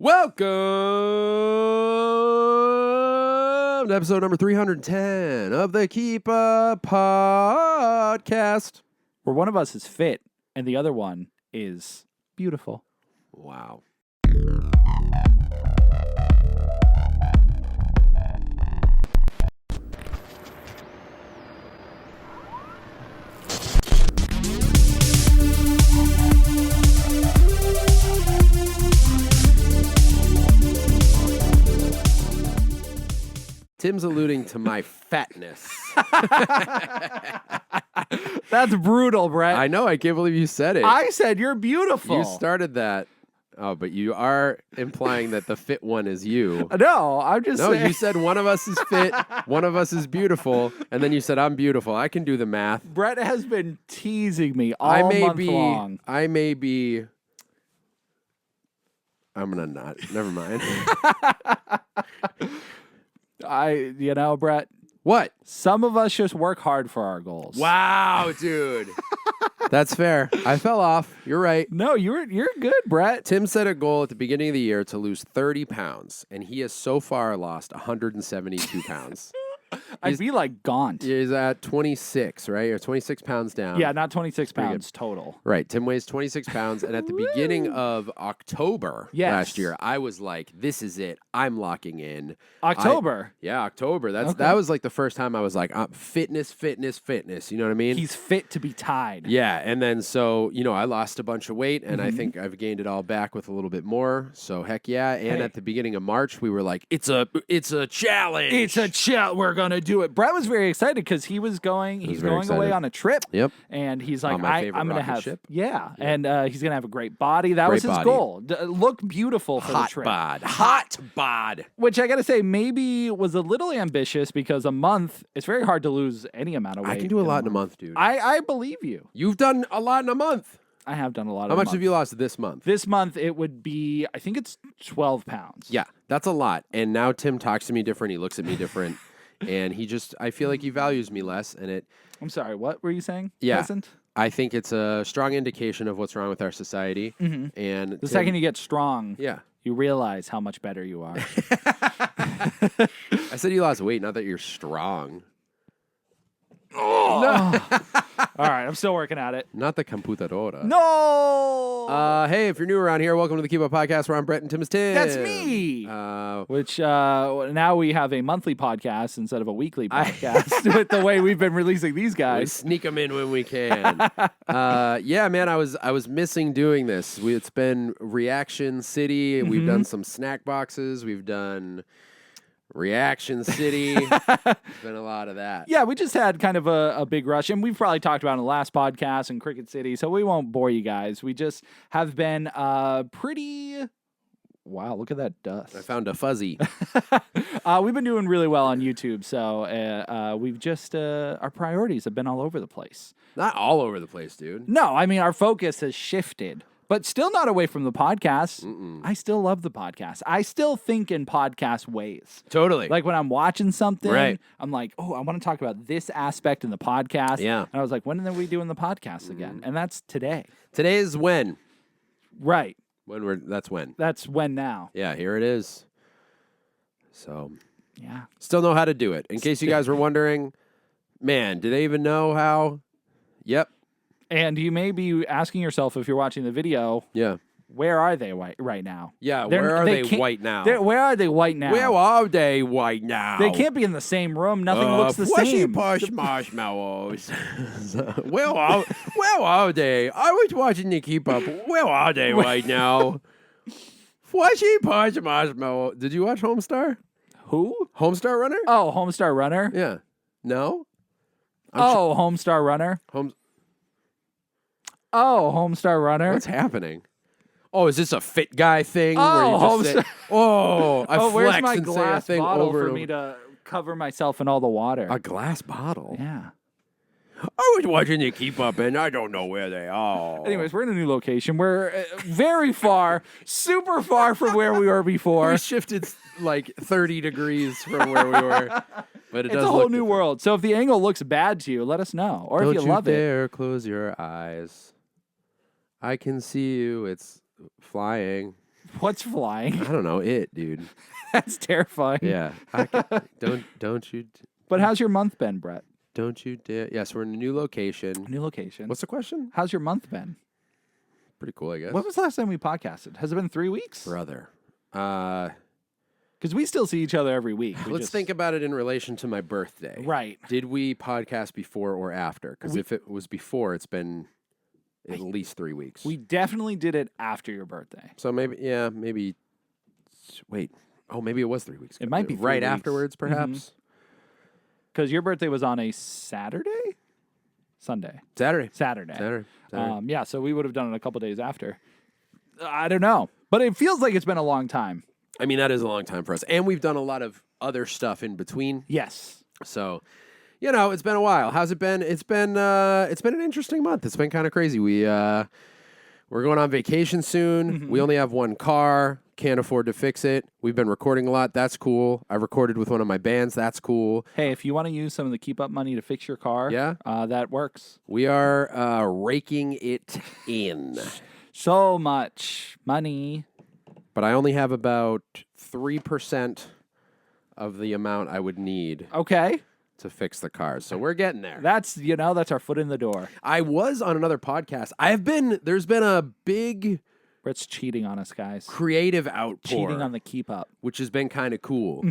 Welcome to episode number 310 of the Keep Up Podcast. Where one of us is fit and the other one is beautiful. Wow. Tim's alluding to my fatness. That's brutal, Brett. I know. I can't believe you said it. I said you're beautiful. You started that. Oh, but you are implying that the fit one is you. No, I'm just saying. No, you said one of us is fit, one of us is beautiful, and then you said I'm beautiful. I can do the math. Brett has been teasing me all month long. I may be. I'm gonna not. Never mind. Brett. What? Some of us just work hard for our goals. Wow, dude. That's fair. I fell off. You're right. No, you're good, Brett. Tim set a goal at the beginning of the year to lose 30 pounds, and he has so far lost 172 pounds. I'd be like gaunt. He's at 26, right? Or 26 pounds down. Yeah, not 26 pounds total. Right. Tim weighs 26 pounds. And at the beginning of October last year, I was like, this is it. I'm locking in. October? October. That was like the first time I was like, fitness. You know what I mean? He's fit to be tied. Yeah. And then so, I lost a bunch of weight, and I think I've gained it all back with a little bit more. So heck yeah. And at the beginning of March, we were like, it's a challenge. It's a challenge. We're going to do it. Brett was very excited because he's going away on a trip. Yep. And he's like, I'm going to have ship. Yeah. And he's going to have a great body. That was his goal. Look beautiful for the trip. Hot bod. Which I got to say maybe was a little ambitious because a month, it's very hard to lose any amount of weight. I can do a lot in a month, dude. I believe you. You've done a lot in a month. I have done a lot. How much have you lost this month? This month it would be, I think it's 12 pounds. Yeah, that's a lot. And now Tim talks to me different. He looks at me different. And I feel like he values me less. And I'm sorry, what were you saying? Yeah. Peasant? I think it's a strong indication of what's wrong with our society. Mm-hmm. And the second you get strong, yeah, you realize how much better you are. I said you lost weight, not that you're strong. Oh. No. All right, I'm still working at it. Not the computadora. No. Hey, if you're new around here, welcome to the Keep Up Podcast, where I'm Brett and Tim is Tim. That's me. Which now we have a monthly podcast instead of a weekly podcast with the way we've been releasing these guys. We sneak them in when we can. Yeah, man, I was missing doing this. It's been Reaction City. We've done some snack boxes. We've done Reaction City. There's been a lot of that. Yeah, we just had kind of a big rush, and we've probably talked about it in the last podcast in Cricket City, so we won't bore you guys. We just have been pretty... Wow, look at that dust. I found a fuzzy. We've been doing really well on YouTube, so we've just... our priorities have been all over the place. Not all over the place, dude. No, I mean, our focus has shifted. But still not away from the podcast. I still love the podcast. I still think in podcast ways. Totally. Like when I'm watching something, right. I'm like, oh, I want to talk about this aspect in the podcast. Yeah. And I was like, when are we doing the podcast again? And that's today. Today is when. Right. That's when. That's when now. Yeah, here it is. So. Yeah. Still know how to do it. In case you guys were wondering, man, do they even know how? Yep. And you may be asking yourself if you're watching the video, where are they right now? Yeah, where are they white now? Where are they white now? Where are they white now? They can't be in the same room. Nothing looks the same. Push marshmallows. Where are they? I was watching the Keep Up. Where are they right now? Flushy push marshmallow. Did you watch Homestar? Who? Homestar Runner? Oh, Homestar Runner? Yeah. No? Homestar Runner? Homestar Runner. What's happening? Oh, is this a fit guy thing? Oh, where you just I where's flex my and say a glass thing bottle over for me to cover myself in all the water? A glass bottle? Yeah. I was watching you Keep Up, and I don't know where they are. Anyways, we're in a new location. We're very far, super far from where we were before. We shifted like 30 degrees from where we were. But it's a whole new world. So if the angle looks bad to you, let us know. Or if you love it. Don't you dare close your eyes. I can see you. It's flying. What's flying? I don't know. Dude. That's terrifying. Yeah. Don't you. But how's your month been, Brett? Don't you dare. Yes, we're in a new location. New location. What's the question? How's your month been? Pretty cool, I guess. When was the last time we podcasted? Has it been 3 weeks? Brother. Because we still see each other every week. Let's think about it in relation to my birthday. Right. Did we podcast before or after? Because if it was before, it's been at least 3 weeks. We definitely did it after your birthday. So maybe. Wait. Oh, maybe it was 3 weeks ago. It might be 3 right weeks. afterwards, perhaps. Because your birthday was on a Saturday? Sunday. Saturday. Yeah, so we would have done it a couple days after. I don't know. But it feels like it's been a long time. I mean, that is a long time for us. And we've done a lot of other stuff in between. Yes. So, it's been a while. How's it been? It's been an interesting month. It's been kind of crazy. We're going on vacation soon. We only have one car. Can't afford to fix it. We've been recording a lot. That's cool. I recorded with one of my bands. That's cool. Hey, if you want to use some of the keep up money to fix your car, that works. We are raking it in. So much money. But I only have about 3% of the amount I would need. Okay. To fix the car. So we're getting there. That's our foot in the door. I was on another podcast. There's been a big Brett's cheating on us, guys. creative outpour. Cheating on the keep up. Which has been kind of cool.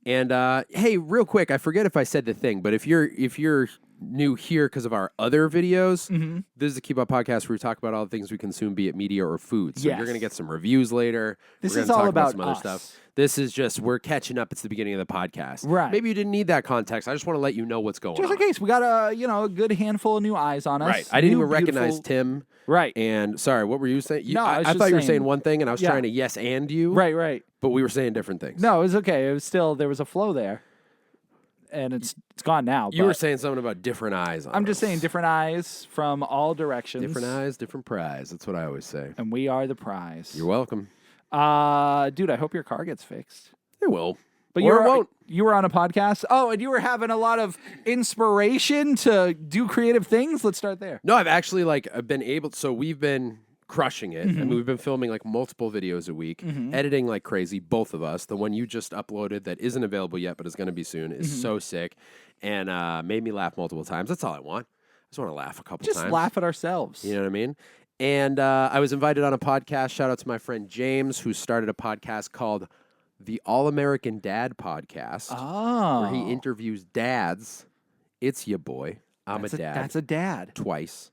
And hey, real quick, I forget if I said the thing, but if you're new here because of our other videos, this is the Keep Up Podcast where we talk about all the things we consume, be it media or food. So you're going to get some reviews later. This We're is gonna all talk about some other us. stuff. This is just, we're catching up. It's the beginning of the podcast. Right. Maybe you didn't need that context. I just want to let you know what's going Just on. in case, we got a good handful of new eyes on us. Right. I didn't New, even recognize beautiful- Tim. Right. And sorry, what were you saying? No, I was I just thought you were saying- saying one thing, and I was trying to yes and you. Right. But we were saying different things. No, it was okay. It was still, there was a flow there. And it's gone now. You but were saying something about different eyes on I'm just us. saying different eyes from all directions. Different eyes, different prize. That's what I always say. And we are the prize. You're welcome. Dude, I hope your car gets fixed. It will. But Or it won't. You were on a podcast. Oh, and you were having a lot of inspiration to do creative things. Let's start there. No, I've been able. So we've been crushing it, and we've been filming like multiple videos a week, editing like crazy. Both of us. The one you just uploaded that isn't available yet, but is going to be soon, is so sick, and made me laugh multiple times. That's all I want. I just want to laugh a couple times. Just laugh at ourselves. You know what I mean? And I was invited on a podcast. Shout out to my friend James, who started a podcast called the All American Dad Podcast, Oh. where he interviews dads. It's your boy. I'm a dad. That's a dad. Twice.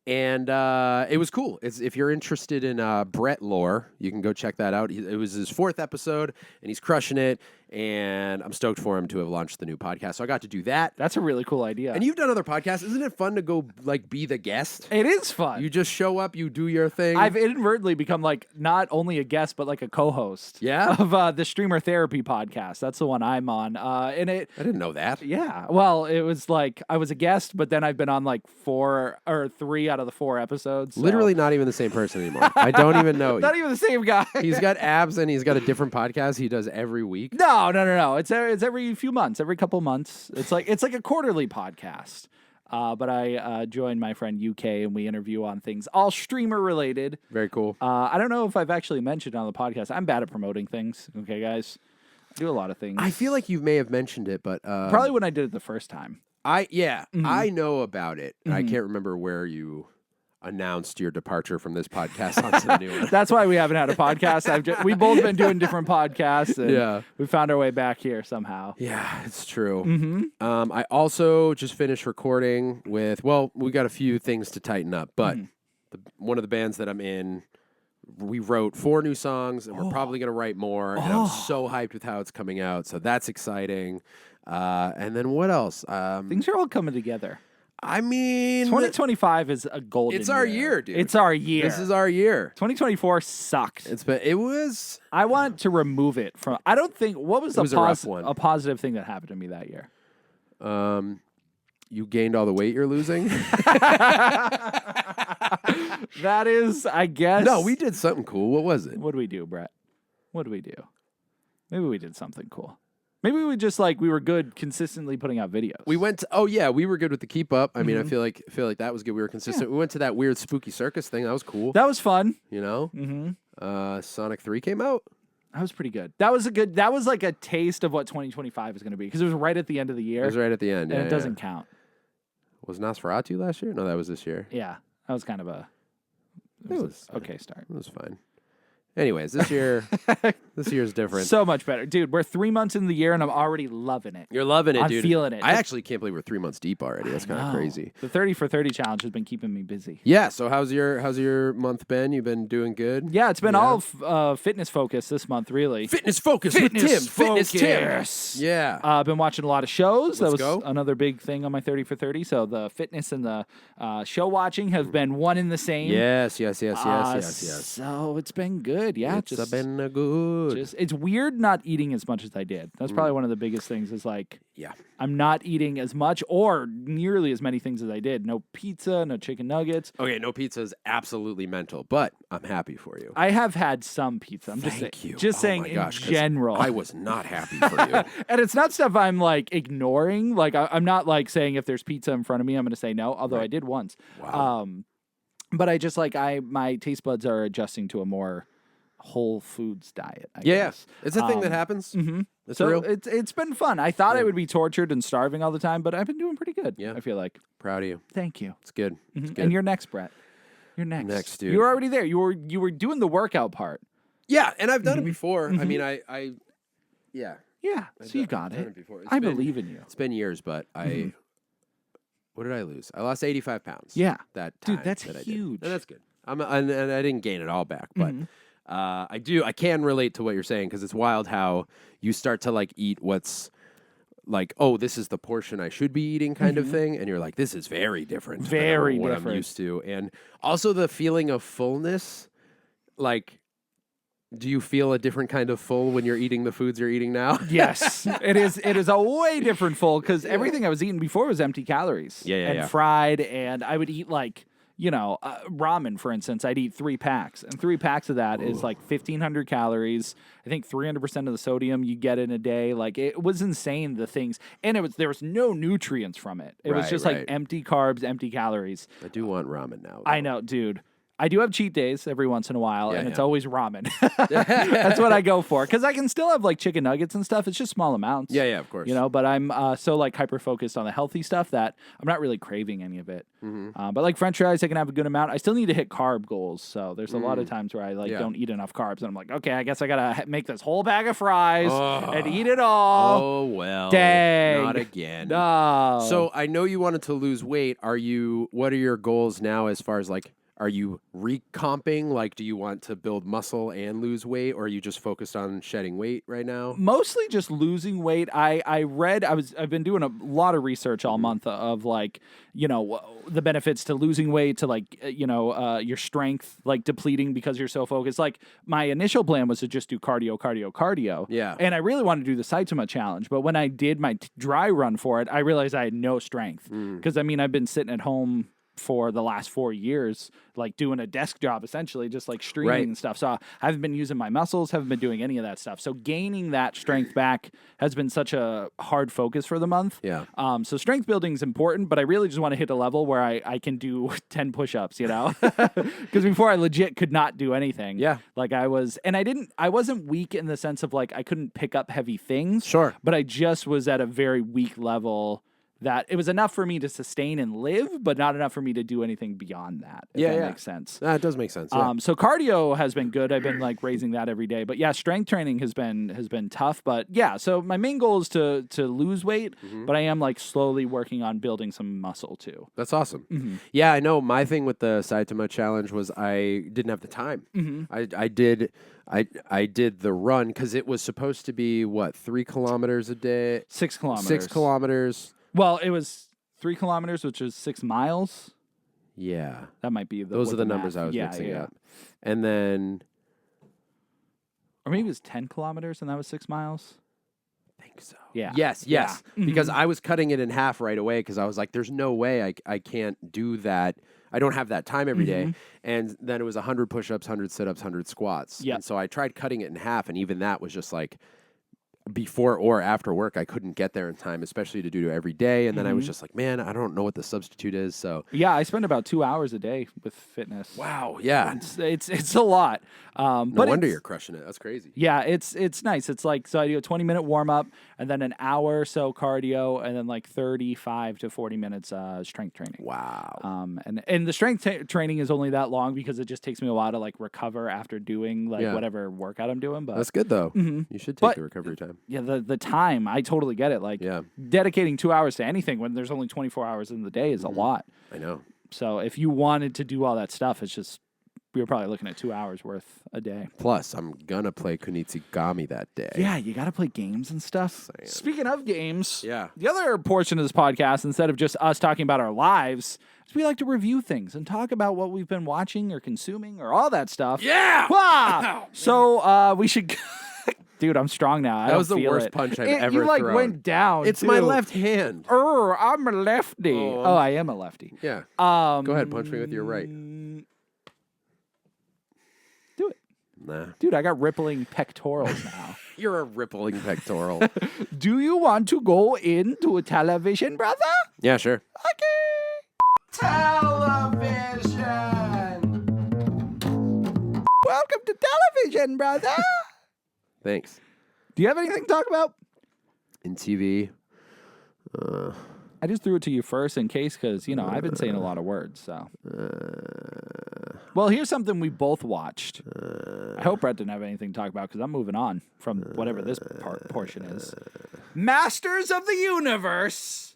And it was cool. If you're interested in Brett lore, you can go check that out. It was his 4th episode, and he's crushing it. And I'm stoked for him to have launched the new podcast. So I got to do that. That's a really cool idea. And you've done other podcasts. Isn't it fun to go be the guest? It is fun. You just show up, you do your thing. I've inadvertently become not only a guest but a co-host. Yeah? Of the Streamer Therapy podcast. That's the one I'm on. And I didn't know that. yeah. Well, it was I was a guest, but then I've been on 4 or 3 out of the 4 episodes. So. Literally not even the same person anymore. I don't even know. Not even the same guy. He's got abs and he's got a different podcast he does every week. No. It's every few months, every couple months. It's like a quarterly podcast. But I joined my friend UK and we interview on things all streamer related. Very cool. I don't know if I've actually mentioned on the podcast. I'm bad at promoting things. Okay, guys, I do a lot of things. I feel like you may have mentioned it, but probably when I did it the first time. I know about it. I can't remember where you announced your departure from this podcast onto the new one. That's why we haven't had a podcast. We've both been doing different podcasts, and we found our way back here somehow. Yeah, it's true. I also just finished recording with. Well, we got a few things to tighten up, but one of the bands that I'm in, we wrote 4 new songs, and we're probably going to write more. And I'm so hyped with how it's coming out, so that's exciting. And then what else? Things are all coming together. I mean, 2025 is a golden. It's our year, dude. It's our year. This is our year. 2024 sucked. It was. I want to remove it from. I don't think. What was, a rough one. A positive thing that happened to me that year? You gained all the weight you're losing. That is, I guess. No, we did something cool. What was it? What did we do, Brett? What did we do? Maybe we did something cool. Maybe we just we were good consistently putting out videos. We went to, we were good with the keep up. I mean, I feel like that was good. We were consistent. We went to that weird spooky circus thing. That was cool. That was fun. You know? Mm-hmm. Sonic 3 came out. That was pretty good. That was like a taste of what 2025 is going to be because it was right at the end of the year. It was right at the end. And it doesn't count. Was Nosferatu last year? No, that was this year. Yeah. That was kind of a okay start. It was fine. Anyways, this year's different. So much better. Dude, we're 3 months in the year and I'm already loving it. You're loving it, I'm dude. feeling it. I actually can't believe we're 3 months deep already. That's kind of crazy. The 30 for 30 challenge has been keeping me busy. Yeah, so how's your month been? You've been doing good? Yeah, it's been all fitness focused this month, really. Fitness focus with Tim. Fitness Tim. Yeah. I've been watching a lot of shows. Let's that was go. another big thing on my 30 for 30. So the fitness and the show watching have been one in the same. Yes. So it's been good. Yeah, It's been good. It's weird not eating as much as I did. That's probably one of the biggest things is I'm not eating as much or nearly as many things as I did. No pizza, no chicken nuggets. Okay, no pizza is absolutely mental, but I'm happy for you. I have had some pizza. I'm Thank you. Just saying in general. I was not happy for you. And it's not stuff I'm ignoring. I'm not saying if there's pizza in front of me, I'm going to say no, although I did once. Wow. But I just my taste buds are adjusting to a more whole foods diet. I guess. It's a thing that happens. Mm-hmm. It's so real. It's been fun. I thought I would be tortured and starving all the time, but I've been doing pretty good. Yeah. I feel like. Proud of you. Thank you. It's good. It's good. And you're next, Brett. You're next. Next, dude. You were already there. You were doing the workout part. Yeah, and I've done it before. I mean, yeah. Yeah. So you got I've done it. before. I believe in you. It's been years, but what did I lose? I lost 85 pounds. Yeah. That time Dude, that's that I did. huge. And that's good. And I didn't gain it all back, but I can relate to what you're saying because it's wild how you start to eat what's this is the portion I should be eating kind of thing, and you're like, this is very different Very than what different. I'm used to, and also the feeling of fullness, do you feel a different kind of full when you're eating the foods you're eating now? Yes, it is. It is a way different full because everything I was eating before was empty calories. Yeah. Fried, and I would eat ramen, for instance. I'd eat 3 packs, and 3 packs of that is 1,500 calories. I think 300% of the sodium you get in a day. It was insane, the things, and there was no nutrients from it. It was just empty carbs, empty calories. I do want ramen now, though. I know, dude. I do have cheat days every once in a while, and it's always ramen. Yeah. That's what I go for because I can still have chicken nuggets and stuff. It's just small amounts. Yeah, of course. But I'm so hyper focused on the healthy stuff that I'm not really craving any of it. But French fries, I can have a good amount. I still need to hit carb goals, so there's a lot of times where I don't eat enough carbs, and I'm like, okay, I guess I gotta make this whole bag of fries and eat it all. Oh well, dang, not again. No. So I know you wanted to lose weight. What are your goals now as far as are you recomping? Do you want to build muscle and lose weight, or are you just focused on shedding weight right now? Mostly just losing weight. I've been doing a lot of research all month of the benefits to losing weight, to your strength depleting because you're so focused. My initial plan was to just do cardio. Yeah. And I really wanted to do the Saitama challenge, but when I did my dry run for it, I realized I had no strength because I've been sitting at home for the last 4 years, doing a desk job, essentially, just streaming and stuff. So I haven't been using my muscles, haven't been doing any of that stuff. So gaining that strength back has been such a hard focus for the month. Yeah. So strength building is important, but I really just want to hit a level where I can do 10 push-ups, because before I legit could not do anything. Yeah. I wasn't weak in the sense of I couldn't pick up heavy things. Sure. But I just was at a very weak level that it was enough for me to sustain and live, but not enough for me to do anything beyond that. If that makes sense. That does make sense. Yeah. So cardio has been good. I've been raising that every day. But yeah, strength training has been tough. But yeah, so my main goal is to lose weight, but I am slowly working on building some muscle too. That's awesome. Yeah, I know. My thing with the Saitama challenge was I didn't have the time. I did the run because it was supposed to be 3 kilometers a day? 6 kilometers. 6 kilometers. Well, it was 3 kilometers, which is 6 miles. Yeah. That might be those are the numbers I was mixing up. And then, or maybe it was 10 kilometers and that was 6 miles. I think so. Yeah. Yes. Yeah. Because I was cutting it in half right away because I was like, there's no way I can't do that. I don't have that time every day. And then it was 100 push-ups, 100 sit-ups, 100 squats. Yeah. And so I tried cutting it in half, and even that was just before or after work, I couldn't get there in time, especially to do every day. And then I was just like, man, I don't know what the substitute is. So yeah, I spend about 2 hours a day with fitness. wow, yeah, it's a lot. no But wonder you're crushing it. That's crazy. yeah, it's nice. It's like, so I do a 20-minute warm up and then an hour or so cardio and then like 35 to 40 minutes strength training. Wow. And the strength training is only that long because it just takes me a while to like recover after doing like whatever workout I'm doing. But that's good though. You should take the recovery time. yeah, the time, I totally get it. Like dedicating 2 hours to anything when there's only 24 hours in the day is a lot. I know. So if you wanted to do all that stuff, it's just, we were probably looking at 2 hours worth a day. Plus, I'm gonna play Kunitsigami that day. Yeah, you got to play games and stuff. Speaking of games, Yeah. the other portion of this podcast, instead of just us talking about our lives, is we like to review things and talk about what we've been watching or consuming or all that stuff. Yeah. Wow. So we should. Dude, I'm strong now. That was the worst punch I've ever You like thrown. went down. It's too. my left hand. I'm a lefty. Oh, I am a lefty. Yeah. Go ahead, punch me with your right. Do it. Nah. Dude, I got rippling pectorals now. You're a rippling pectoral. Do you want to go into a television, brother? Yeah, sure. Okay. Television. Welcome to television, brother. Thanks. Do you have anything to talk about? In TV. I just threw it to you first in case, because, you know, I've been saying a lot of words, so. Well, here's something we both watched. I hope Brett didn't have anything to talk about, because I'm moving on from whatever this portion is. Masters of the Universe,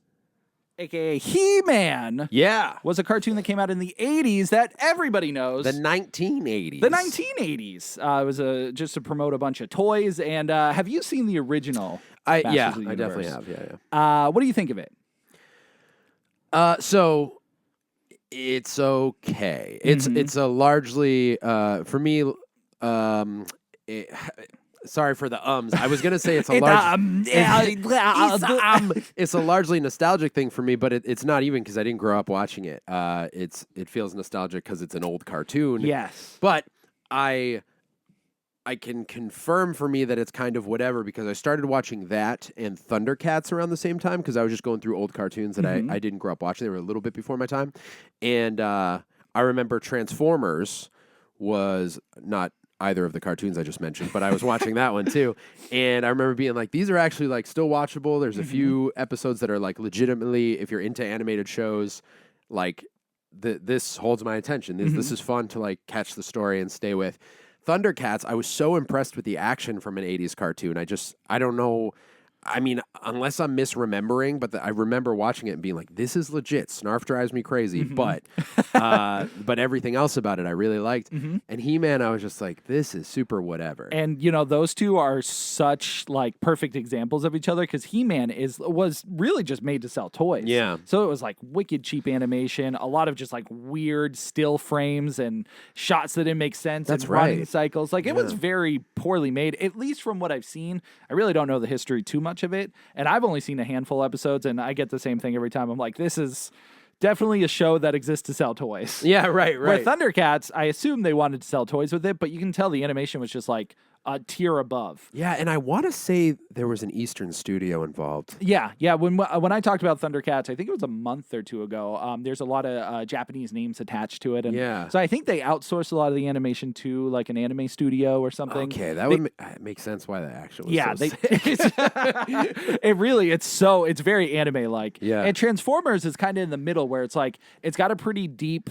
a.k.a. He-Man. Yeah. Was a cartoon that came out in the 80s that everybody knows. The 1980s. The 1980s. It was just to promote a bunch of toys. And have you seen the original? Yeah, of the I definitely Universe? have. Yeah. What do you think of it? So it's okay. It's a largely for me. Sorry for the ums. I was gonna say it's a it's a largely nostalgic thing for me, but it's not even because I didn't grow up watching it. It feels nostalgic because it's an old cartoon. Yes, but I can confirm for me that it's kind of whatever because I started watching that and Thundercats around the same time because I was just going through old cartoons that I didn't grow up watching. They were a little bit before my time. And I remember Transformers was not either of the cartoons I just mentioned, but I was watching that one too. And I remember being like, these are actually like still watchable. There's a few episodes that are like legitimately, if you're into animated shows, like this holds my attention. This is fun to like catch the story and stay with. Thundercats, I was so impressed with the action from an 80s cartoon. I don't know. I mean, unless I'm misremembering, but I remember watching it and being like, this is legit. Snarf drives me crazy, but everything else about it I really liked. And He-Man, I was just like, this is super whatever. And, you know, those two are such, like, perfect examples of each other because He-Man was really just made to sell toys. Yeah. So it was, like, wicked cheap animation, a lot of just, like, weird still frames and shots that didn't make sense. That's and running right. cycles. Like, it was very poorly made, at least from what I've seen. I really don't know the history too much of it, and I've only seen a handful of episodes, and I get the same thing every time. I'm like, this is definitely a show that exists to sell toys. Yeah, right. With Thundercats, I assume they wanted to sell toys with it, but you can tell the animation was just like a tier above. Yeah, and I want to say there was an Eastern studio involved. Yeah. When I talked about Thundercats, I think it was a month or two ago. There's a lot of Japanese names attached to it, and so I think they outsourced a lot of the animation to like an anime studio or something. Okay, that would make sense why the action was. Yeah, so sick. it's very anime like. Yeah, and Transformers is kind of in the middle where it's like it's got a pretty deep,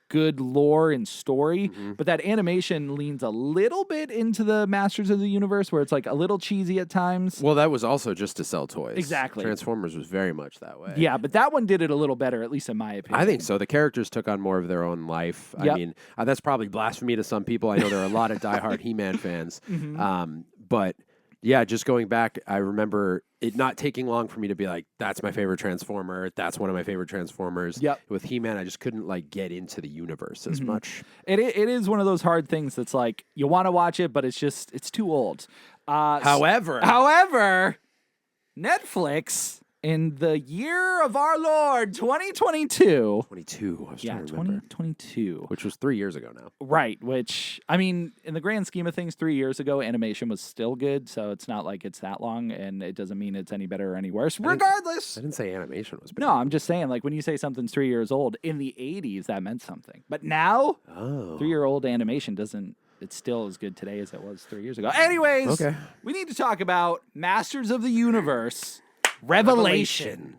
good lore and story, but that animation leans a little bit into the Masters of the Universe where it's like a little cheesy at times. Well, that was also just to sell toys. Exactly. Transformers was very much that way. Yeah, but that one did it a little better, at least in my opinion. I think so. The characters took on more of their own life. Yep. I mean, that's probably blasphemy to some people. I know there are a lot of diehard He-Man fans. But yeah, just going back, I remember it not taking long for me to be like, that's my favorite Transformer. That's one of my favorite Transformers. Yep. With He-Man, I just couldn't like get into the universe as much. It is one of those hard things that's like, you want to watch it, but it's too old. However, Netflix in the year of our Lord, 2022. 22. I was Yeah, trying to remember. 2022. Which was 3 years ago now. Right, which, I mean, in the grand scheme of things, 3 years ago, animation was still good, so it's not like it's that long, and it doesn't mean it's any better or any worse. Regardless. I didn't say animation was bad. No, I'm just saying, like, when you say something's 3 years old, in the 80s, that meant something. But now, 3-year-old animation doesn't, it's still as good today as it was 3 years ago. Anyways, we need to talk about Masters of the Universe, Revelation.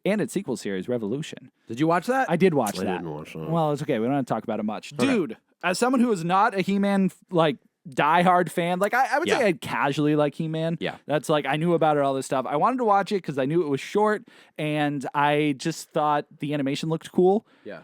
And its sequel series, Revolution. Did you watch that? I did watch that. I didn't watch that. Well, it's okay. We don't have to talk about it much. Dude, as someone who is not a He-Man, like, diehard fan, like, I would say I casually like He-Man. Yeah. That's like, I knew about it, all this stuff. I wanted to watch it because I knew it was short, and I just thought the animation looked cool. Yeah.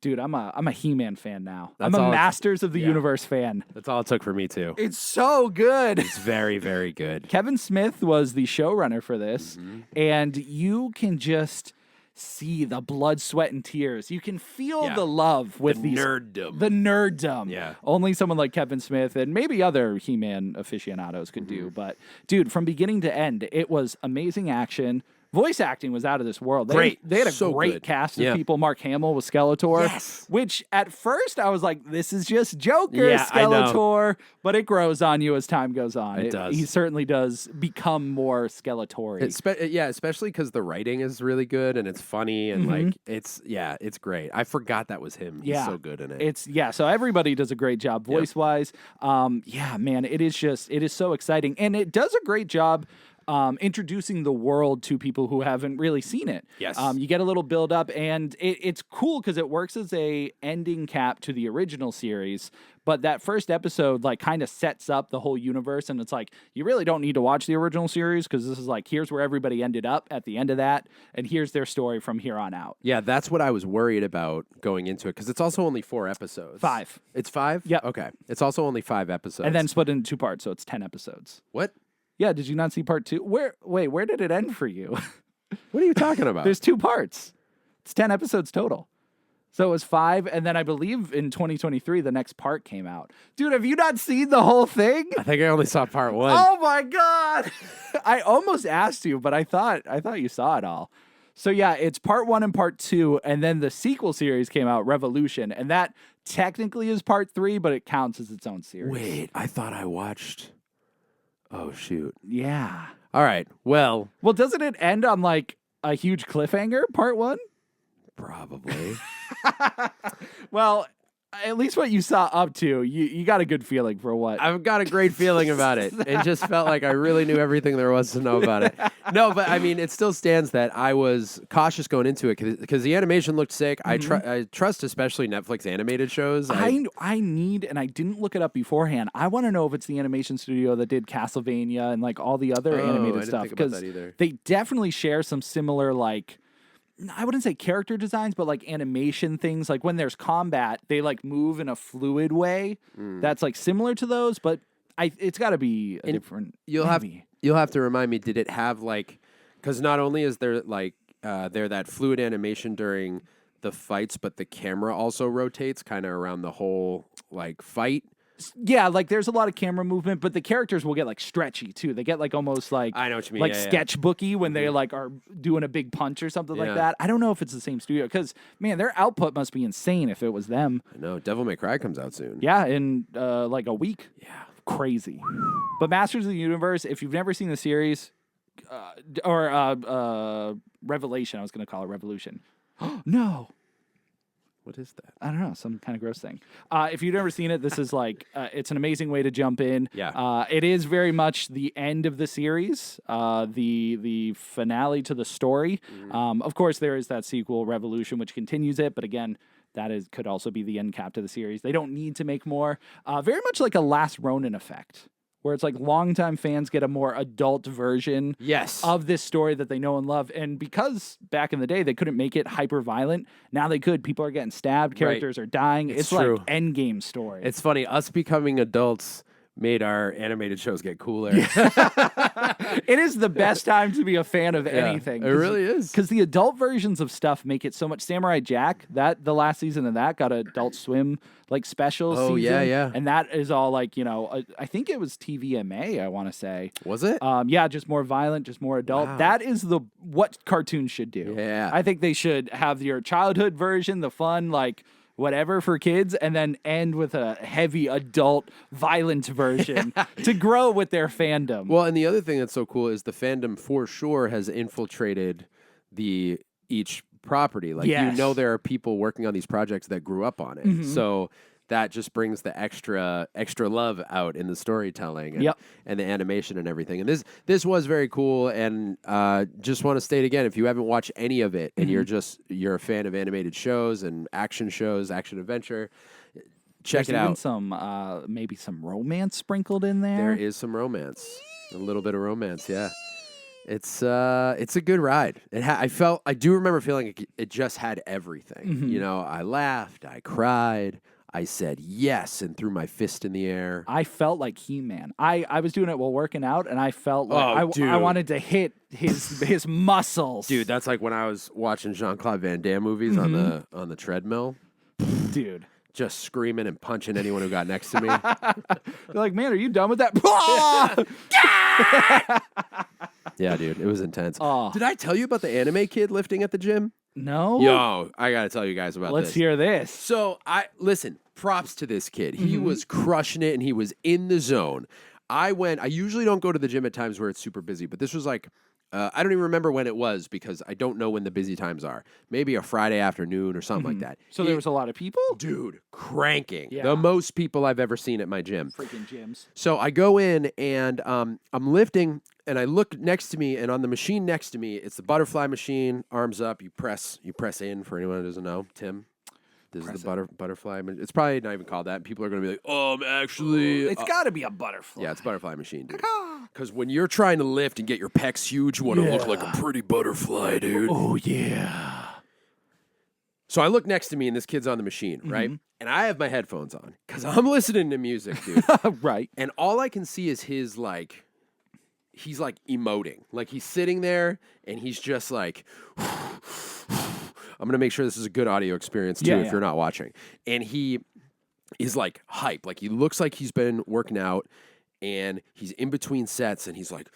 Dude, I'm a He-Man fan now. That's I'm all a Masters of the Universe fan. That's all it took for me, too. It's so good. It's very, very good. Kevin Smith was the showrunner for this, and you can just see the blood, sweat, and tears. You can feel the love with these nerddom. The nerddom. Yeah. Only someone like Kevin Smith and maybe other He-Man aficionados could do. But dude, from beginning to end, it was amazing action. Voice acting was out of this world. They had a great cast of people. Mark Hamill was Skeletor, which at first I was like, this is just Joker Skeletor, but it grows on you as time goes on. It does. He certainly does become more Skeletor-y. Especially because the writing is really good and it's funny and like it's great. I forgot that was him. He's so good in it. So everybody does a great job voice-wise. Man, it is so exciting. And it does a great job introducing the world to people who haven't really seen it. Yes. You get a little build up, and it's cool because it works as a ending cap to the original series. But that first episode, like, kind of sets up the whole universe, and it's like, you really don't need to watch the original series because this is like, here's where everybody ended up at the end of that, and here's their story from here on out. Yeah, that's what I was worried about going into it because it's also only 4 episodes. 5. It's 5? Yep. Okay. It's also only 5 episodes. And then split into 2 parts, so it's 10 episodes. What? Yeah, did you not see part 2? Where did it end for you? What are you talking about? There's 2 parts. It's 10 episodes total. So it was 5, and then I believe in 2023 the next part came out. Dude, have you not seen the whole thing? I think I only saw part 1. Oh my god! I almost asked you, but I thought you saw it all. So yeah, it's part 1 and part 2, and then the sequel series came out, Revolution, and that technically is part 3, but it counts as its own series. Wait, I thought I watched... Oh, shoot. Yeah. All right. Well, doesn't it end on like a huge cliffhanger, part 1? Probably. Well, at least what you saw up to, you got a good feeling for what. I've got a great feeling about it. It just felt like I really knew everything there was to know about it. No, but I mean, it still stands that I was cautious going into it because the animation looked sick. I trust especially Netflix animated shows. I need, and I didn't look it up beforehand. I want to know if it's the animation studio that did Castlevania and like all the other animated stuff because they definitely share some similar like. I wouldn't say character designs, but like animation things. Like when there's combat, they like move in a fluid way that's like similar to those, but it's got to be a different. You'll have to remind me. Did it have like? Because not only is there like there that fluid animation during the fights, but the camera also rotates kind of around the whole like fight. Yeah, like there's a lot of camera movement, but the characters will get like stretchy too. They get like almost like I know what you mean, like sketchbooky when they like are doing a big punch or something like that. I don't know if it's the same studio because man, their output must be insane if it was them. I know. Devil May Cry comes out soon. Yeah, in like a week. Yeah, crazy. But Masters of the Universe, if you've never seen the series, or Revelation, I was going to call it Revolution. No. What is that? I don't know, some kind of gross thing. If you've never seen it, this is like, it's an amazing way to jump in. Yeah. It is very much the end of the series, the finale to the story. Of course, there is that sequel, Revolution, which continues it, but again, could also be the end cap to the series. They don't need to make more. Very much like a Last Ronin effect, where it's like longtime fans get a more adult version of this story that they know and love. And because back in the day they couldn't make it hyper violent, now they could. People are getting stabbed, characters are dying. It's true. like endgame story. It's funny, us becoming adults made our animated shows get cooler. It is the best time to be a fan of anything. It really is. Because the adult versions of stuff make it so much. Samurai Jack, the last season of that got an Adult Swim like special season. Yeah. And that is all like, I think it was TVMA, I want to say. Was it? Yeah, just more violent, just more adult. Wow. That is what cartoons should do. Yeah. I think they should have your childhood version, the fun, like whatever for kids, and then end with a heavy adult violent version to grow with their fandom. Well, and the other thing that's so cool is the fandom for sure has infiltrated each property. Like Yes. there are people working on these projects that grew up on it. So that just brings the extra love out in the storytelling and the animation and everything. And this was very cool. And just want to state again, if you haven't watched any of it and you're a fan of animated shows and action adventure, check it out. Some maybe some romance sprinkled in there. There is some romance, a little bit of romance. Yeah. It's a good ride. I do remember feeling it just had everything. I laughed, I cried, I said yes and threw my fist in the air. I felt like He-Man. I was doing it while working out, and I felt like I wanted to hit his muscles. Dude, that's like when I was watching Jean-Claude Van Damme movies on the treadmill. Dude. Just screaming and punching anyone who got next to me. You're like, man, are you done with that? Yeah, dude, it was intense. Oh. Did I tell you about the anime kid lifting at the gym? No. Yo, I gotta tell you guys about this. Let's hear this. So listen, props to this kid. He was crushing it and he was in the zone. I usually don't go to the gym at times where it's super busy, but this was like, I don't even remember when it was because I don't know when the busy times are. Maybe a Friday afternoon or something like that. So there was a lot of people? Dude, cranking. Yeah. The most people I've ever seen at my gym. Freaking gyms. So I go in and I'm lifting and I look next to me and on the machine next to me, it's the butterfly machine, arms up, you press in for anyone who doesn't know. Tim, this is the butterfly. It's probably not even called that. People are going to be like, actually. It's got to be a butterfly. Yeah, it's a butterfly machine, dude. Because when you're trying to lift and get your pecs huge, you want to look like a pretty butterfly, dude. Oh, yeah. So I look next to me and this kid's on the machine, right? And I have my headphones on because I'm listening to music, dude. Right. And all I can see is he's like emoting. Like he's sitting there and he's just like, I'm going to make sure this is a good audio experience too if you're not watching. And he is like hype. Like he looks like he's been working out and he's in between sets and he's like,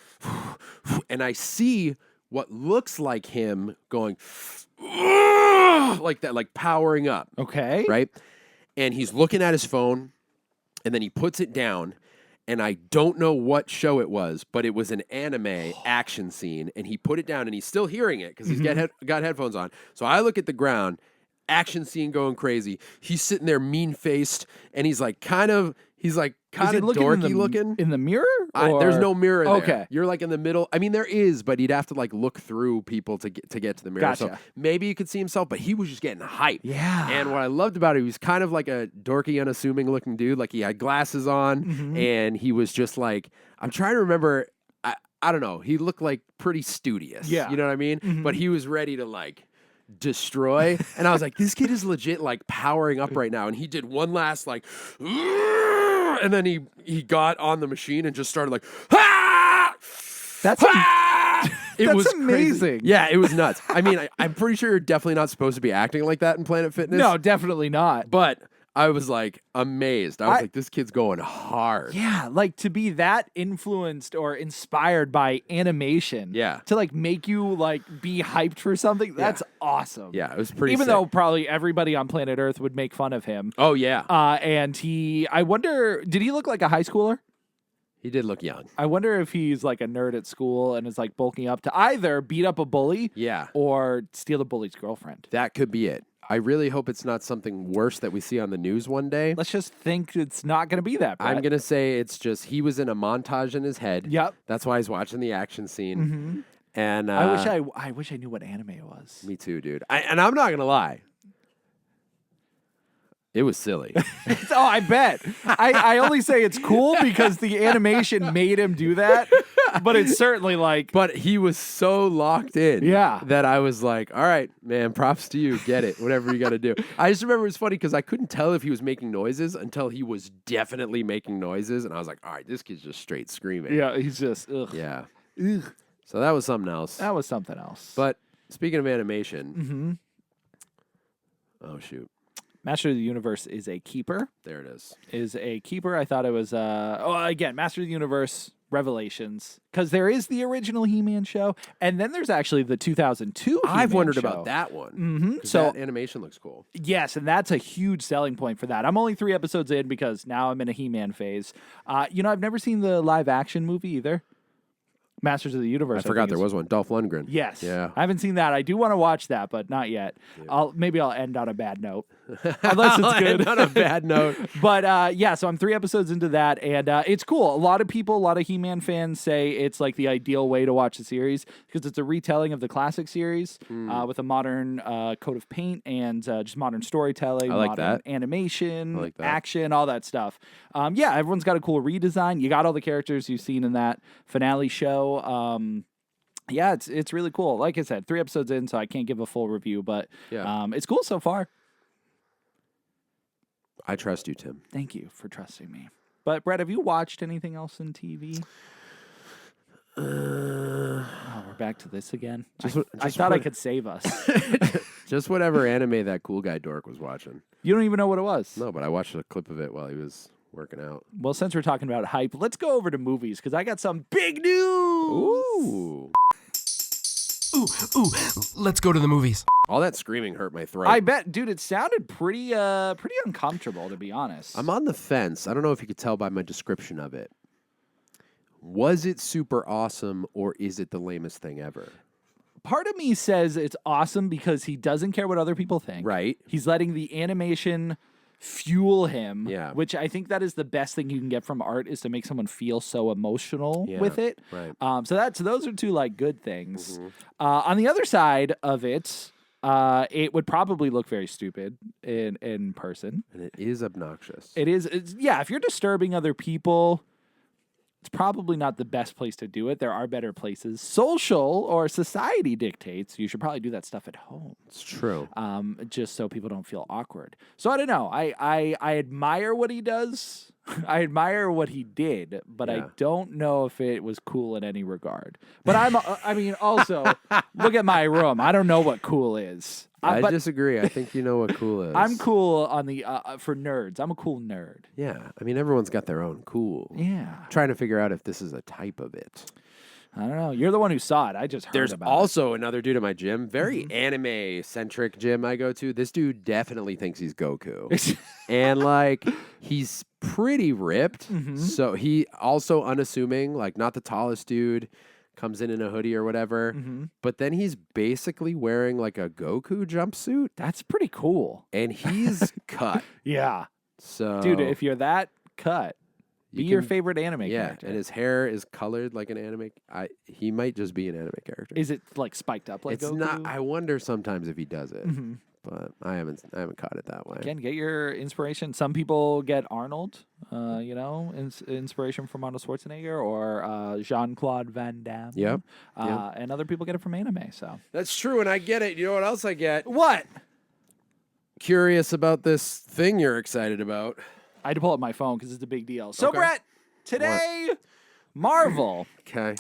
and I see what looks like him going like that, like powering up. Okay. Right? And he's looking at his phone and then he puts it down. And I don't know what show it was, but it was an anime action scene. And he put it down and he's still hearing it because he's got headphones on. So I look at the ground, action scene going crazy. He's sitting there mean-faced and he's like kind of dorky looking. In the mirror? There's no mirror there. Okay. You're like in the middle. I mean, there is, but he'd have to like look through people to get to the mirror. Gotcha. So maybe you could see himself, but he was just getting hype. Yeah. And what I loved about it, he was kind of like a dorky, unassuming looking dude. Like he had glasses on and he was just like, I'm trying to remember. I don't know. He looked like pretty studious. Yeah. You know what I mean? But he was ready to like destroy. And I was like, this kid is legit like powering up right now. And he did one last like, and then he got on the machine and just started like, ah! That's It was amazing. Crazy. Yeah, it was nuts. I mean, I'm pretty sure you're definitely not supposed to be acting like that in Planet Fitness. No, definitely not. But I was like amazed. I was like, this kid's going hard. Yeah, like to be that influenced or inspired by animation. Yeah. To like make you like be hyped for something. That's awesome. Yeah, it was pretty Even sick. though probably everybody on planet Earth would make fun of him. Oh, yeah. And I wonder, did he look like a high schooler? He did look young. I wonder if he's like a nerd at school and is like bulking up to either beat up a bully or steal the bully's girlfriend. That could be it. I really hope it's not something worse that we see on the news one day. Let's just think it's not going to be that, Brett. I'm going to say it's just he was in a montage in his head. Yep. That's why he's watching the action scene. And I wish I knew what anime it was. Me too, dude. And I'm not going to lie. It was silly. Oh, I bet. I only say it's cool because the animation made him do that. but it's certainly like, But he was so locked in Yeah. that I was like, all right, man, props to you. Get it. Whatever you got to do. I just remember it was funny because I couldn't tell if he was making noises until he was definitely making noises. And I was like, all right, this kid's just straight screaming. yeah, he's just, ugh. Yeah. Ugh. So that was something else. That was something else. But speaking of animation, oh, shoot. Master of the Universe is a keeper. There it is. I thought it was, again, Master of the Universe Revelations, because there is the original He-Man show, and then there's actually the 2002 I've He-Man wondered show. about that one. Mm-hmm. So that animation looks cool. Yes, and that's a huge selling point for that. I'm only 3 episodes in because now I'm in a He-Man phase. I've never seen the live-action movie either. Masters of the Universe. I forgot there was one. Dolph Lundgren. Yes. Yeah. I haven't seen that. I do want to watch that, but not yet. Yeah. Maybe I'll end on a bad note. Unless it's good. On a bad note. But so I'm 3 episodes into that, and it's cool. A lot of He-Man fans say it's like the ideal way to watch the series because it's a retelling of the classic series with a modern coat of paint and just modern storytelling, I like modern that. animation, I like that. action, all that stuff. Everyone's got a cool redesign. You got all the characters you've seen in that finale show. It's really cool. Like I said, 3 episodes in, so I can't give a full review, but it's cool so far. I trust you, Tim. Thank you for trusting me. But Brett, have you watched anything else in TV? We're back to this again. I thought I could save us. Just whatever anime that cool guy dork was watching. You don't even know what it was. No, but I watched a clip of it while he was working out. Well, since we're talking about hype, let's go over to movies because I got some big news. Ooh. Ooh, let's go to the movies. All that screaming hurt my throat. I bet, dude, it sounded pretty uncomfortable, to be honest. I'm on the fence. I don't know if you could tell by my description of it. Was it super awesome or is it the lamest thing ever? Part of me says it's awesome because he doesn't care what other people think. Right. He's letting the animation fuel him, Yeah. which I think that is the best thing you can get from art is to make someone feel so emotional Yeah, with it. right. So those are 2 like good things. On the other side of it, it would probably look very stupid in person. And it is obnoxious. It's if you're disturbing other people, it's probably not the best place to do it. There are better places. Social or society dictates you should probably do that stuff at home. It's true. Just so people don't feel awkward. So I don't know. I admire what he does. I admire what he did, but I don't know if it was cool in any regard. But also, look at my room. I don't know what cool is. I disagree. I think you know what cool is. I'm cool on the for nerds. I'm a cool nerd. Yeah. I mean, everyone's got their own cool. Yeah. Trying to figure out if this is a type of it. I don't know. You're the one who saw it. I just heard There's about also another dude at my gym, very anime-centric gym I go to. This dude definitely thinks he's Goku. And, like, he's pretty ripped. So he also unassuming, like, not the tallest dude, comes in a hoodie or whatever. But then he's basically wearing, like, a Goku jumpsuit. That's pretty cool. And he's cut. Yeah. So, Dude, if you're that cut, be your favorite anime character. And his hair is colored like an anime. He might just be an anime character. Is it like spiked up like It's Goku? not. I wonder sometimes if he does it, but I haven't caught it that way. Again, get your inspiration. Some people get Arnold, inspiration from Arnold Schwarzenegger or Jean-Claude Van Damme. Yep. And other people get it from anime. So That's true, and I get it. You know what else I get? what? Curious about this thing you're excited about. I had to pull up my phone because it's a big deal. So Okay. Brett, today, Marvel Okay.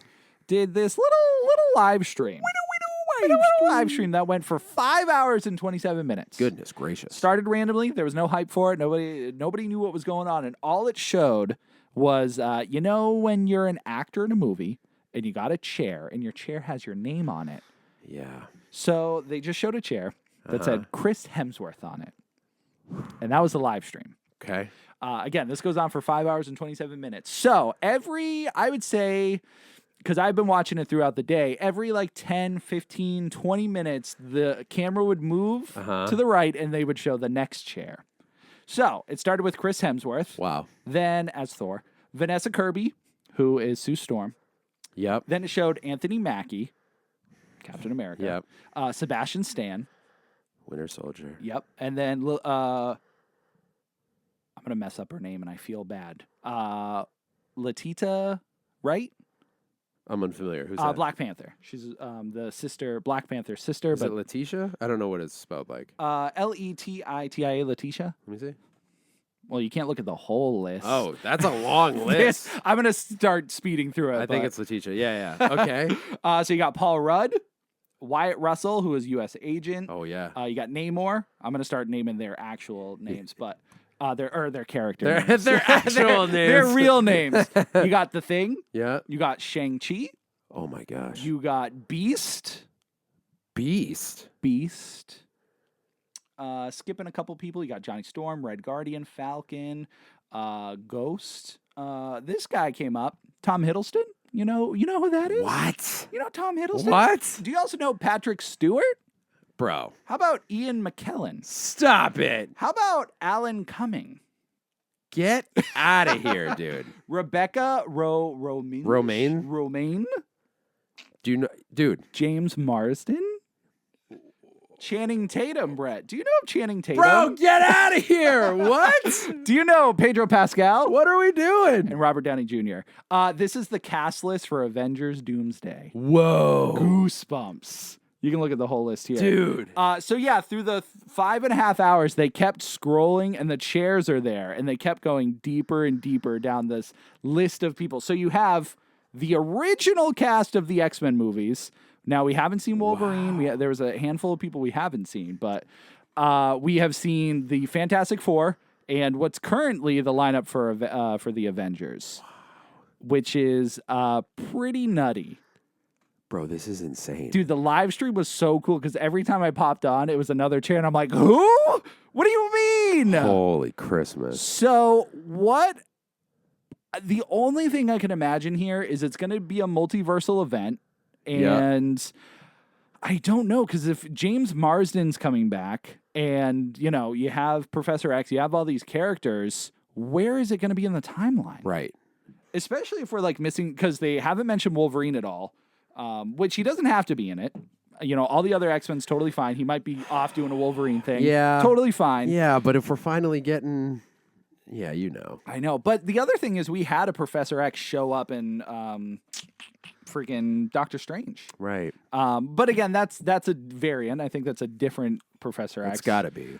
did this little live stream. Live stream that went for 5 hours and 27 minutes. Goodness gracious. Started randomly. There was no hype for it. Nobody knew what was going on. And all it showed was, when you're an actor in a movie and you got a chair and your chair has your name on it. Yeah. So they just showed a chair that said Chris Hemsworth on it. And that was the live stream. Okay. Again, this goes on for 5 hours and 27 minutes. So I would say, because I've been watching it throughout the day, every 10, 15, 20 minutes, the camera would move to the right and they would show the next chair. So it started with Chris Hemsworth. Wow. Then as Thor, Vanessa Kirby, who is Sue Storm. Yep. Then it showed Anthony Mackie, Captain America. Yep. Sebastian Stan. Winter Soldier. Yep. And then I'm going to mess up her name and I feel bad. Latita Wright? I'm unfamiliar. Who's that? Black Panther. She's the sister, Black Panther's sister. Is it Letitia? I don't know what it's spelled like. Letitia, Letitia. Let me see. Well, you can't look at the whole list. Oh, that's a long list. I'm going to start speeding through it. I think it's Letitia. Yeah. Okay. So you got Paul Rudd, Wyatt Russell, who is U.S. agent. Oh, yeah. You got Namor. I'm going to start naming their actual names, but their character names. Their actual names. Their real names. You got The Thing. Yeah. You got Shang-Chi. Oh, my gosh. You got Beast. Beast. Skipping a couple people. You got Johnny Storm, Red Guardian, Falcon, Ghost. This guy came up. Tom Hiddleston. You know who that is? What? You know Tom Hiddleston? What? Do you also know Patrick Stewart? Bro. How about Ian McKellen? Stop it. How about Alan Cumming? Get out of here, dude. Rebecca Romaine? Do you know, dude? James Marsden? Channing Tatum, Brett. Do you know Channing Tatum? Bro, get out of here. What? Do you know Pedro Pascal? What are we doing? And Robert Downey Jr. This is the cast list for Avengers Doomsday. Whoa. Goosebumps. You can look at the whole list here. Dude. So yeah, through the 5.5 hours, they kept scrolling and the chairs are there and they kept going deeper and deeper down this list of people. So you have the original cast of the X-Men movies. Now, we haven't seen Wolverine. Wow. There was a handful of people we haven't seen, but we have seen the Fantastic Four and what's currently the lineup for the Avengers, which is pretty nutty. Bro, this is insane. Dude, the live stream was so cool because every time I popped on, it was another chair, and I'm like, who? What do you mean? Holy Christmas. So what? The only thing I can imagine here is it's going to be a multiversal event. And I don't know, because if James Marsden's coming back and, you have Professor X, you have all these characters, where is it going to be in the timeline? Right. Especially if we're missing, because they haven't mentioned Wolverine at all, which he doesn't have to be in it. All the other X-Men's totally fine. He might be off doing a Wolverine thing. Yeah. Totally fine. Yeah, but if we're finally getting... Yeah, I know. But the other thing is we had a Professor X show up in... freaking Doctor Strange. Right. But again, that's a variant. I think that's a different Professor X. It's gotta be.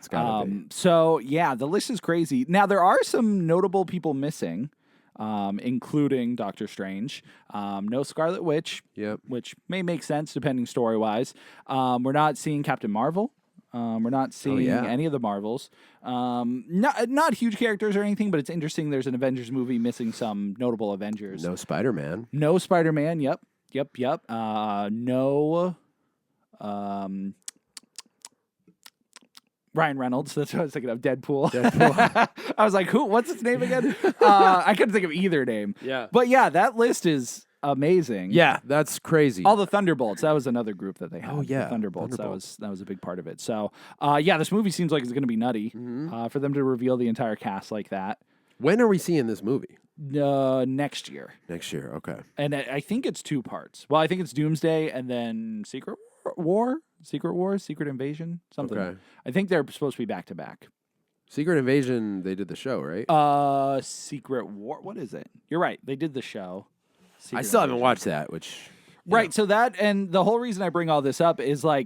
So yeah, the list is crazy. Now there are some notable people missing, including Doctor Strange. No Scarlet Witch. Yep. Which may make sense depending story-wise. We're not seeing Captain Marvel. We're not seeing any of the Marvels. Not huge characters or anything, but it's interesting. There's an Avengers movie missing some notable Avengers. No Spider-Man. No Spider-Man. Yep. No. Ryan Reynolds. That's what I was thinking of. Deadpool. I was like, who? What's his name again? I couldn't think of either name. Yeah. But yeah, that list is amazing. Yeah, that's crazy. All the Thunderbolts. That was another group that they had. Oh yeah, the Thunderbolts. That was a big part of it. So yeah, this movie seems like it's going to be nutty for them to reveal the entire cast like that. When are we seeing this movie? Next year. Next year, okay. And I think it's 2 parts. Well, I think it's Doomsday and then Secret Invasion, something. Okay. I think they're supposed to be back to back. Secret Invasion, they did the show, right? Secret War. What is it? You're right. They did the show. I still haven't watched that, which... Right, so that, and the whole reason I bring all this up is I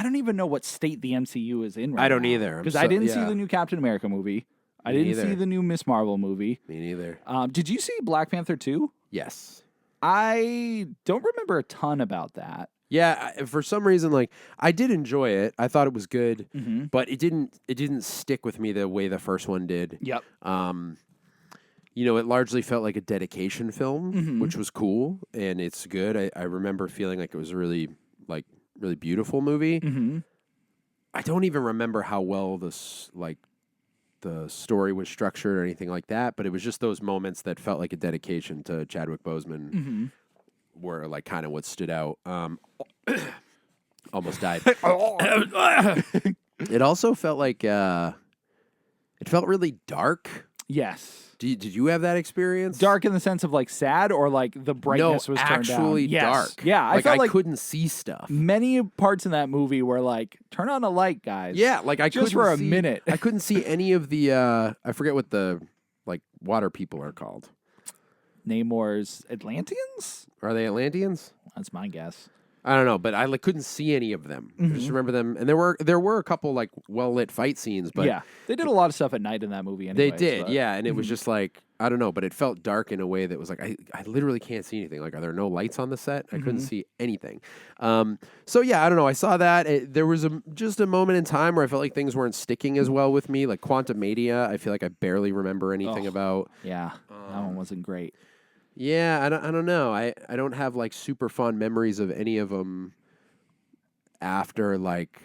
don't even know what state the MCU is in right now. I don't either. Because I didn't see the new Captain America movie. I didn't see the new Miss Marvel movie. Me neither. Did you see Black Panther 2? Yes. I don't remember a ton about that. Yeah, for some reason, I did enjoy it. I thought it was good, but it didn't stick with me the way the first one did. Yep. It largely felt like a dedication film, which was cool, and it's good. I remember feeling like it was a really beautiful movie. I don't even remember how well the story was structured or anything like that, but it was just those moments that felt like a dedication to Chadwick Boseman were kind of what stood out. Almost died. It also felt like it felt really dark. Yes. Did you have that experience? Dark in the sense of sad or the brightness was turned down? Actually dark. Yeah, I felt I couldn't see stuff. Many parts in that movie were turn on a light, guys. Yeah, I just for a minute. I couldn't see any of the I forget what the water people are called. Namor's Atlanteans? Are they Atlanteans? That's my guess. I don't know, but I couldn't see any of them. I just remember them, and there were a couple like well lit fight scenes, but yeah, they did a lot of stuff at night in that movie. they Anyways, did, but- yeah, and it was just like I don't know, but it felt dark in a way that was like I literally can't see anything. Like, are there no lights on the set? I couldn't see anything. So yeah, I don't know. I saw that there was just a moment in time where I felt like things weren't sticking as well with me. Like Quantumania, I feel like I barely remember anything about. Yeah, that one wasn't great. Yeah, I don't know. I don't have like super fond memories of any of them after like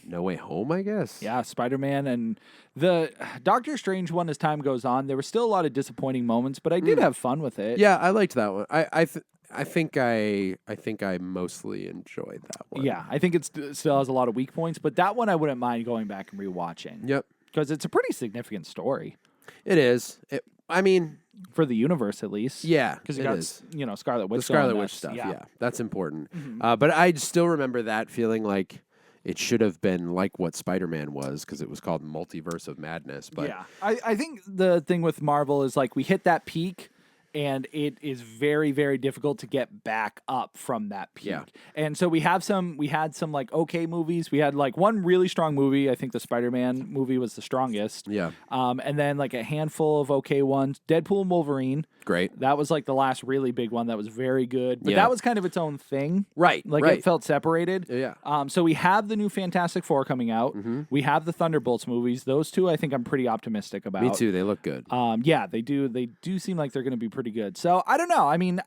No Way Home, I guess. Yeah, Spider-Man and the Doctor Strange one. As time goes on, there were still a lot of disappointing moments, but I did have fun with it. Yeah, I liked that one. I think I mostly enjoyed that one. Yeah, I think it still has a lot of weak points, but that one I wouldn't mind going back and rewatching. Yep. Because it's a pretty significant story It is. I mean, for the universe, at least. yeah, Because it you got is. Scarlet Witch. The Scarlet going Witch nuts. stuff. Yeah, that's important. But I still remember that feeling like it should have been like what Spider-Man was because it was called Multiverse of Madness. But yeah, I think the thing with Marvel is like we hit that peak. And it is very, very difficult to get back up from that peak. Yeah. And so we had some like okay movies. We had like one really strong movie. I think the Spider-Man movie was the strongest. yeah, And then like a handful of okay ones. Deadpool and Wolverine. great. That was like the last really big one that was very good. But Yeah. that was kind of its own thing. Right. Like right. it felt separated. Yeah. So we have the new Fantastic Four coming out. We have the Thunderbolts movies. Those two I think I'm pretty optimistic about. Me too. They look good. Yeah, they do. They do seem like they're going to be pretty good. So I don't know. I mean,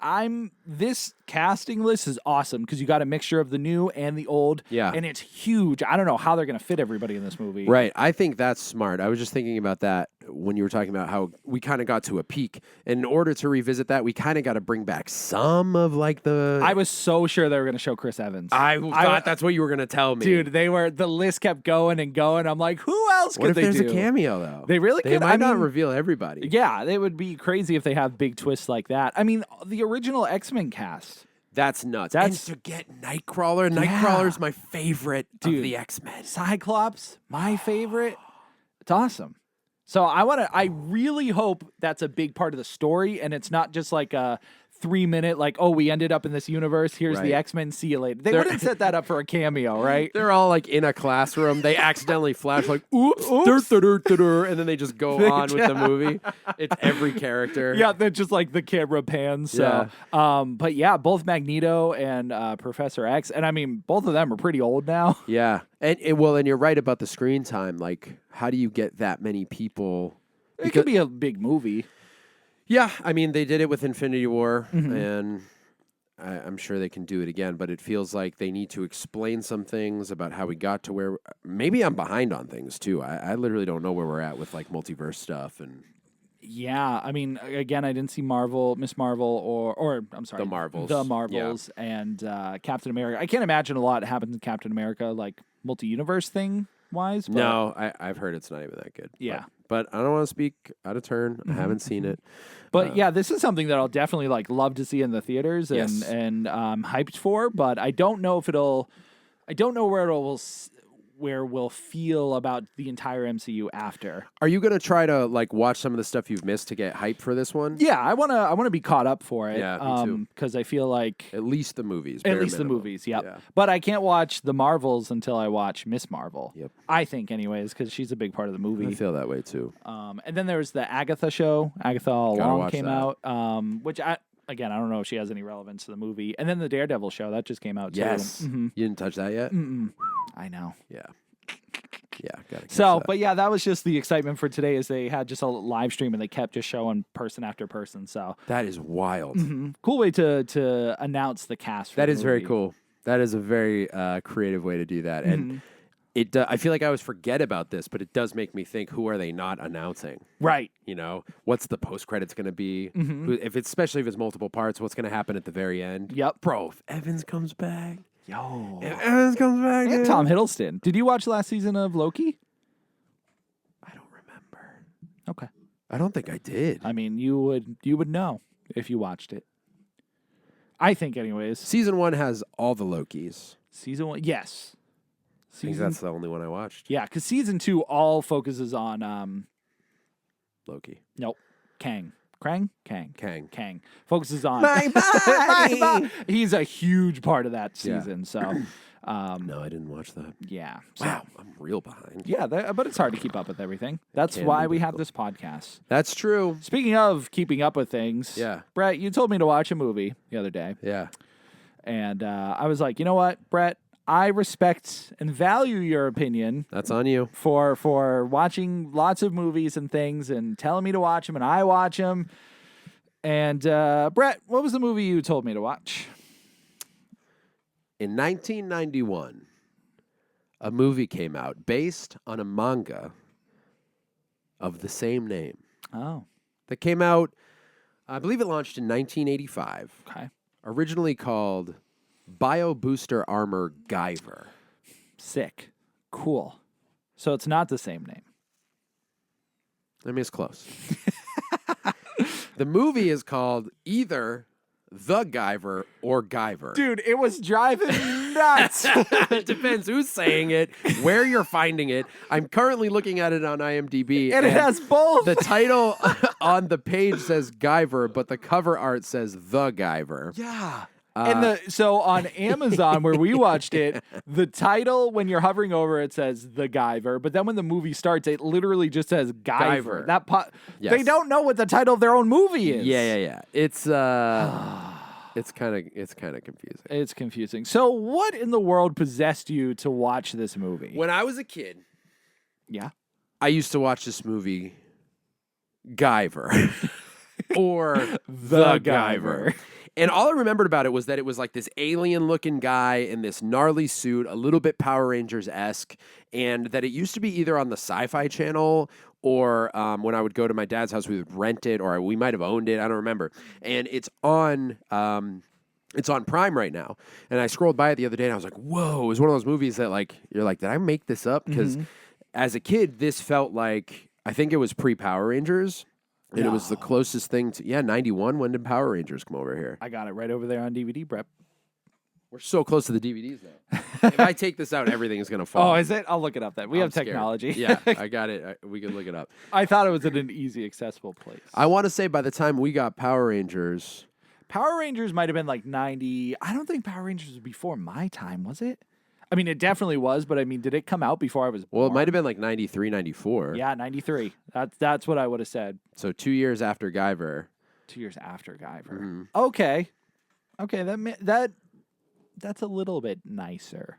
this casting list is awesome because you got a mixture of the new and the old. Yeah. And it's huge. I don't know how they're going to fit everybody in this movie. Right. I think that's smart. I was just thinking about that when you were talking about how we kind of got to a peak. And in order to revisit that, we kind of got to bring back some of like the. I was so sure they were going to show Chris Evans. I thought that's what you were going to tell me. Dude, the list kept going and going. I'm like, who else what could if they there's do? a cameo though? They really They could. might I not mean, reveal everybody. Yeah, they would be crazy if they have big twists like that. I mean, the original X-Men cast. That's nuts. That's- and to get Nightcrawler. Nightcrawler's my favorite of Dude. the X-Men. Cyclops, my favorite. It's awesome. So I really hope that's a big part of the story and it's not just like a 3-minute, like, oh, we ended up in this universe. Here's Right. the X-Men. See you later. They wouldn't set that up for a cameo, right? They're all like in a classroom. They accidentally flash like, oops, and then they just go on with the movie. It's every character. Yeah, they're just like the camera pans. So, but yeah, both Magneto and Professor X, and I mean, both of them are pretty old now. Yeah. And you're right about the screen time. Like, how do you get that many people? It could be a big movie. Yeah, I mean, they did it with Infinity War, and I'm sure they can do it again, but it feels like they need to explain some things about how we got to where... Maybe I'm behind on things, too. I literally don't know where we're at with, like, multiverse stuff. And Yeah, I mean, again, I didn't see Miss Marvel, or I'm sorry, The Marvels. The Marvels, and Captain America. I can't imagine a lot happens in Captain America, like, multi-universe thing-wise. But No, I've heard it's not even that good. Yeah. But I don't want to speak out of turn. I haven't seen it. But yeah, this is something that I'll definitely like love to see in the theaters and Yes. hyped for. But I don't know if it'll. I don't know where we'll feel about the entire MCU after. Are you going to try to, like, watch some of the stuff you've missed to get hyped for this one? Yeah, I wanna be caught up for it. Yeah, me too. Because I feel like At least the movies. at bare least minimum. the movies. Yep. Yeah. But I can't watch the Marvels until I watch Miss Marvel. Yep. I think, anyways, because she's a big part of the I movie. feel that way, too. And then there was the Agatha show. Agatha All Gotta Along watch came that. out. Which I don't know if she has any relevance to the movie. And then the Daredevil show that just came out too. Yes. Mhm. You didn't touch that yet? I know. Yeah. Yeah, gotta catch So, that. but yeah, that was just the excitement for today. Is they had just a live stream and they kept just showing person after person. So That is wild. cool way to announce the cast. For That the is very movie. cool. That is a very creative way to do that. And I feel like I always forget about this, but it does make me think, who are they not announcing? Right. You know, what's the post credits going to be? Especially if it's multiple parts, what's going to happen at the very end? Yep. Bro, if Evans comes back. Yo. If Evans comes back. And dude. Tom Hiddleston. Did you watch last season of Loki? I don't remember. Okay. I don't think I did. I mean, you would know if you watched it. I think, anyways. Season 1 has all the Lokis. Season 1, yes. I think that's the only one I watched. Yeah, because season 2 all focuses on Loki. nope, Kang. Krang? Kang. Kang. Kang. Focuses on My body! He's a huge part of that Yeah. season. So, No, I didn't watch that. yeah. So, Wow, I'm real behind. yeah, but it's hard to keep up with everything. That's can why be we have this podcast. That's true. Speaking of keeping up with things, Yeah. Brett, you told me to watch a movie the other day. Yeah. And I was like, you know what, Brett? I respect and value your opinion That's on you. for watching lots of movies and things and telling me to watch them, and I watch them. And Brett, what was the movie you told me to watch? In 1991, a movie came out based on a manga of the same name Oh, that came out, I believe it launched in 1985, okay. originally called Bio Booster Armor Guyver. Sick. Cool. So it's not the same name. I mean, it's close. The movie is called either The Guyver or Guyver. Dude, it was driving me nuts. It depends who's saying it, where you're finding it. I'm currently looking at it on IMDb. And it has both. The title on the page says Guyver, but the cover art says The Guyver. Yeah. And so on Amazon where we watched it, the title when you're hovering over it says The Guyver, but then when the movie starts, it literally just says Guyver. Guyver. Yes. They don't know what the title of their own movie is. Yeah. It's kind of confusing. It's confusing. So what in the world possessed you to watch this movie? When I was a kid, Yeah. I used to watch this movie Guyver or The Guyver. And all I remembered about it was that it was like this alien-looking guy in this gnarly suit, a little bit Power Rangers-esque, and that it used to be either on the Sci-Fi Channel or when I would go to my dad's house, we would rent it, or we might have owned it. I don't remember. And it's on Prime right now. And I scrolled by it the other day, and I was like, "Whoa!" It was one of those movies that like you're like, "Did I make this up?" Because as a kid, this felt like I think it was pre-Power Rangers. And it was the closest thing to 91. When did Power Rangers come over here? I got it right over there on DVD, Brett. We're so close to the DVDs now. If I take this out, everything is going to fall. Oh, is it? I'll look it up then. We I'm have scared. technology. Yeah, I got it. We can look it up. I thought it was in an easy, accessible place. I want to say by the time we got Power Rangers, Power Rangers might have been like 90. I don't think Power Rangers was before my time, was it? I mean, it definitely was, but I mean, did it come out before I was born? well, it might have been like 93, 94. Yeah, 93. That's what I would have said. So 2 years after Guyver. 2 years after Guyver. Mm-hmm. Okay, that's a little bit nicer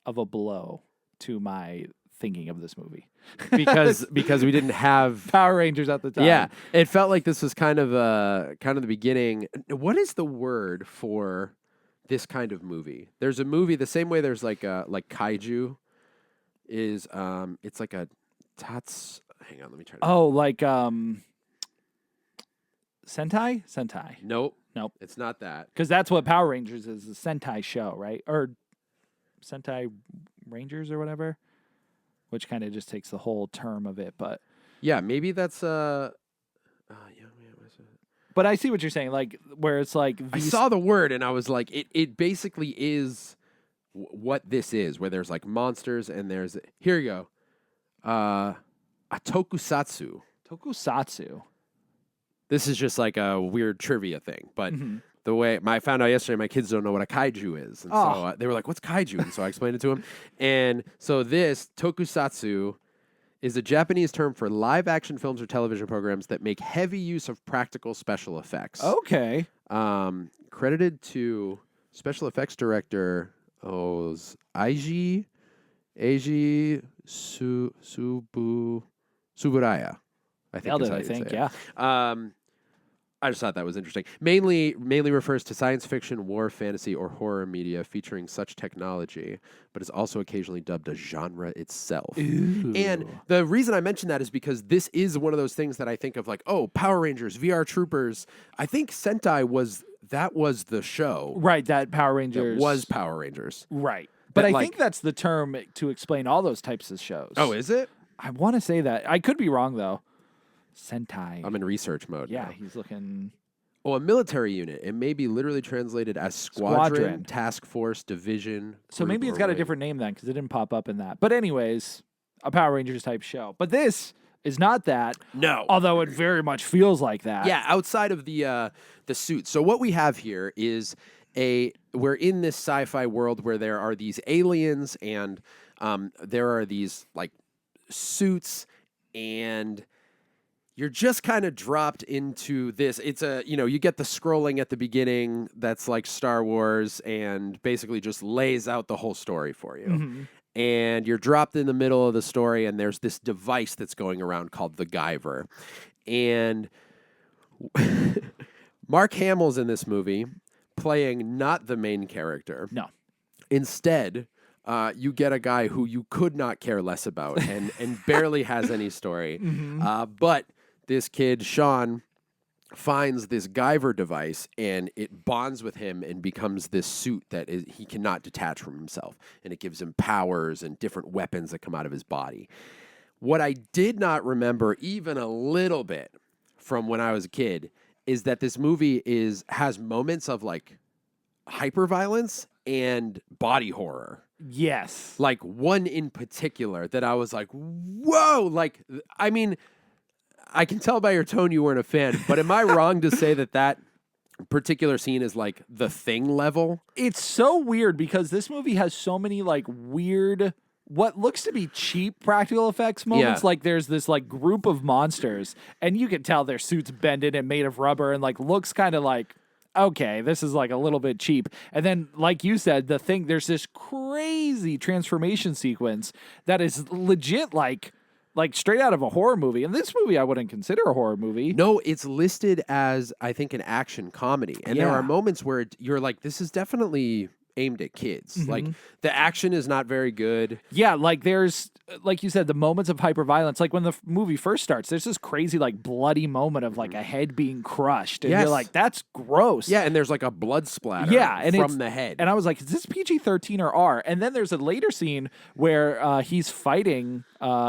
of a blow to my thinking of this movie. Because we didn't have Power Rangers at the time. Yeah, it felt like this was kind of the beginning. What is the word for this kind of movie? There's a movie the same way there's like kaiju is it's like a tats. Hang on, let me try to. Oh, like Sentai? Nope, Nope. it's not that. Because that's what Power Rangers is, a Sentai show, right? Or Sentai Rangers or whatever, which kind of just takes the whole term of it. But Yeah, maybe that's but I see what you're saying, like where it's like I saw the word and I was like, it basically is what this is, where there's like monsters and there's here you go, a tokusatsu. Tokusatsu. This is just like a weird trivia thing, but the way I found out yesterday, my kids don't know what a kaiju is, and so they were like, "What's kaiju?" And so I explained it to them. And so this tokusatsu is a Japanese term for live-action films or television programs that make heavy use of practical special effects. Okay. Credited to special effects director Eiji Suburaya. I think. Nailed is it, how I you think, say yeah. it. I just thought that was interesting. Mainly refers to science fiction, war, fantasy, or horror media featuring such technology, but is also occasionally dubbed a genre itself. Ooh. And the reason I mention that is because this is one of those things that I think of like, oh, Power Rangers, VR Troopers. I think Sentai was the show. Right, that Power Rangers. That was Power Rangers. Right. But I like- think that's the term to explain all those types of shows. Oh, is it? I want to say that. I could be wrong, though. Sentai. I'm in research mode Yeah, now. he's looking... Oh, a military unit. It may be literally translated as squadron, task force, division. So group, maybe it's or got a wing. different name then, because it didn't pop up in that. But anyways, a Power Rangers type show. But this is not that. No. Although it very much feels like that. Yeah, outside of the suit. So what we have here is we're in this sci-fi world where there are these aliens and there are these like suits, and you're just kind of dropped into this. It's you get the scrolling at the beginning that's like Star Wars and basically just lays out the whole story for you. Mm-hmm. And you're dropped in the middle of the story, and there's this device that's going around called the Guyver. And Mark Hamill's in this movie playing not the main character. No. Instead, you get a guy who you could not care less about and barely has any story. Mm-hmm. But this kid, Sean, finds this Guyver device, and it bonds with him and becomes this suit that he cannot detach from himself. And it gives him powers and different weapons that come out of his body. What I did not remember even a little bit from when I was a kid is that this movie has moments of like hyperviolence and body horror. Yes. Like one in particular that I was like, whoa! Like, I mean, I can tell by your tone you weren't a fan, but am I wrong to say that particular scene is like The Thing level? It's so weird because this movie has so many like weird, what looks to be cheap practical effects moments. Yeah. Like there's this like group of monsters, and you can tell their suits bended and made of rubber and like looks kind of like, okay, this is like a little bit cheap. And then, like you said, The Thing, there's this crazy transformation sequence that is legit like straight out of a horror movie. And this movie I wouldn't consider a horror movie. No, it's listed as, I think, an action comedy. And there Yeah. are moments where you're like, this is definitely aimed at kids. Mm-hmm. Like, the action is not very good. Yeah, like there's, like you said, the moments of hyperviolence. Like when the movie first starts, there's this crazy, like, bloody moment of like a head being crushed. And Yes. you're like, that's gross. Yeah, and there's like a blood splatter and from the head. And I was like, is this PG-13 or R? And then there's a later scene where he's fighting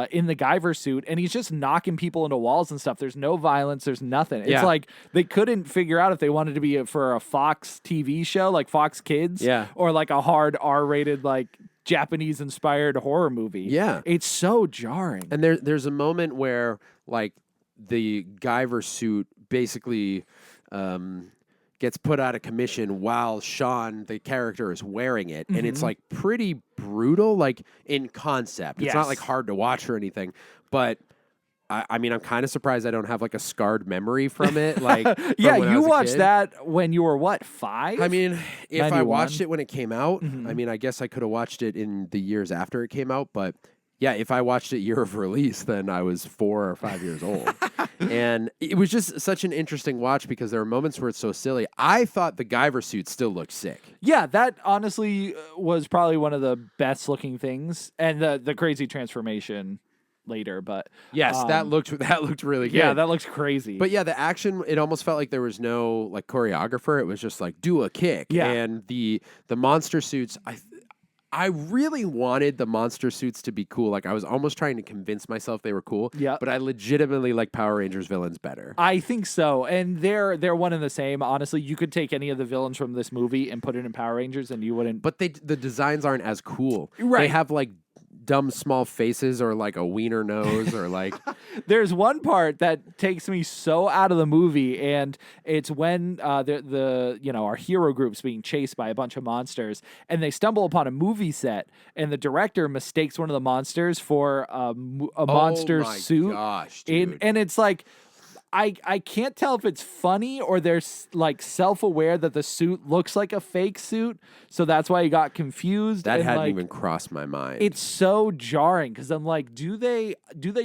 in the Guyver suit, and he's just knocking people into walls and stuff. There's no violence. There's nothing. It's Yeah. like they couldn't figure out if they wanted to be for a Fox TV show, like Fox Kids, Yeah. or like a hard R-rated, like Japanese-inspired horror movie. Yeah. It's so jarring. And there's a moment where like the Guyver suit basically gets put out of commission while Sean, the character, is wearing it. And it's like pretty brutal, like in concept. It's not Yes. like hard to watch or anything, but I mean, I'm kind of surprised I don't have like a scarred memory from it. Like, Yeah, from when I you was a watched kid. that when you were, what, 5? I mean, if I 91? watched it when it came out, I mean, I guess I could have watched it in the years after it came out, but yeah, if I watched it year of release, then I was 4 or 5 years old. And it was just such an interesting watch because there are moments where it's so silly. I thought the Guyver suit still looked sick. Yeah, that honestly was probably one of the best looking things, and the crazy transformation later. But Yes, that looked really good. yeah, that looks crazy. But yeah, the action, it almost felt like there was no like choreographer. It was just like do a kick. Yeah. And the monster suits, I really wanted the monster suits to be cool. Like I was almost trying to convince myself they were cool. Yeah. But I legitimately like Power Rangers villains better. I think so, and they're one and the same. Honestly, you could take any of the villains from this movie and put it in Power Rangers, and you wouldn't. But the designs aren't as cool. Right. They have like dumb small faces or like a wiener nose or like There's one part that takes me so out of the movie, and it's when the our hero group's being chased by a bunch of monsters, and they stumble upon a movie set, and the director mistakes one of the monsters for a monster oh my suit. gosh, dude. And it's like, I can't tell if it's funny or they're like self-aware that the suit looks like a fake suit, so that's why he got confused. That and hadn't like, even crossed my mind. it's so jarring because I'm like, do they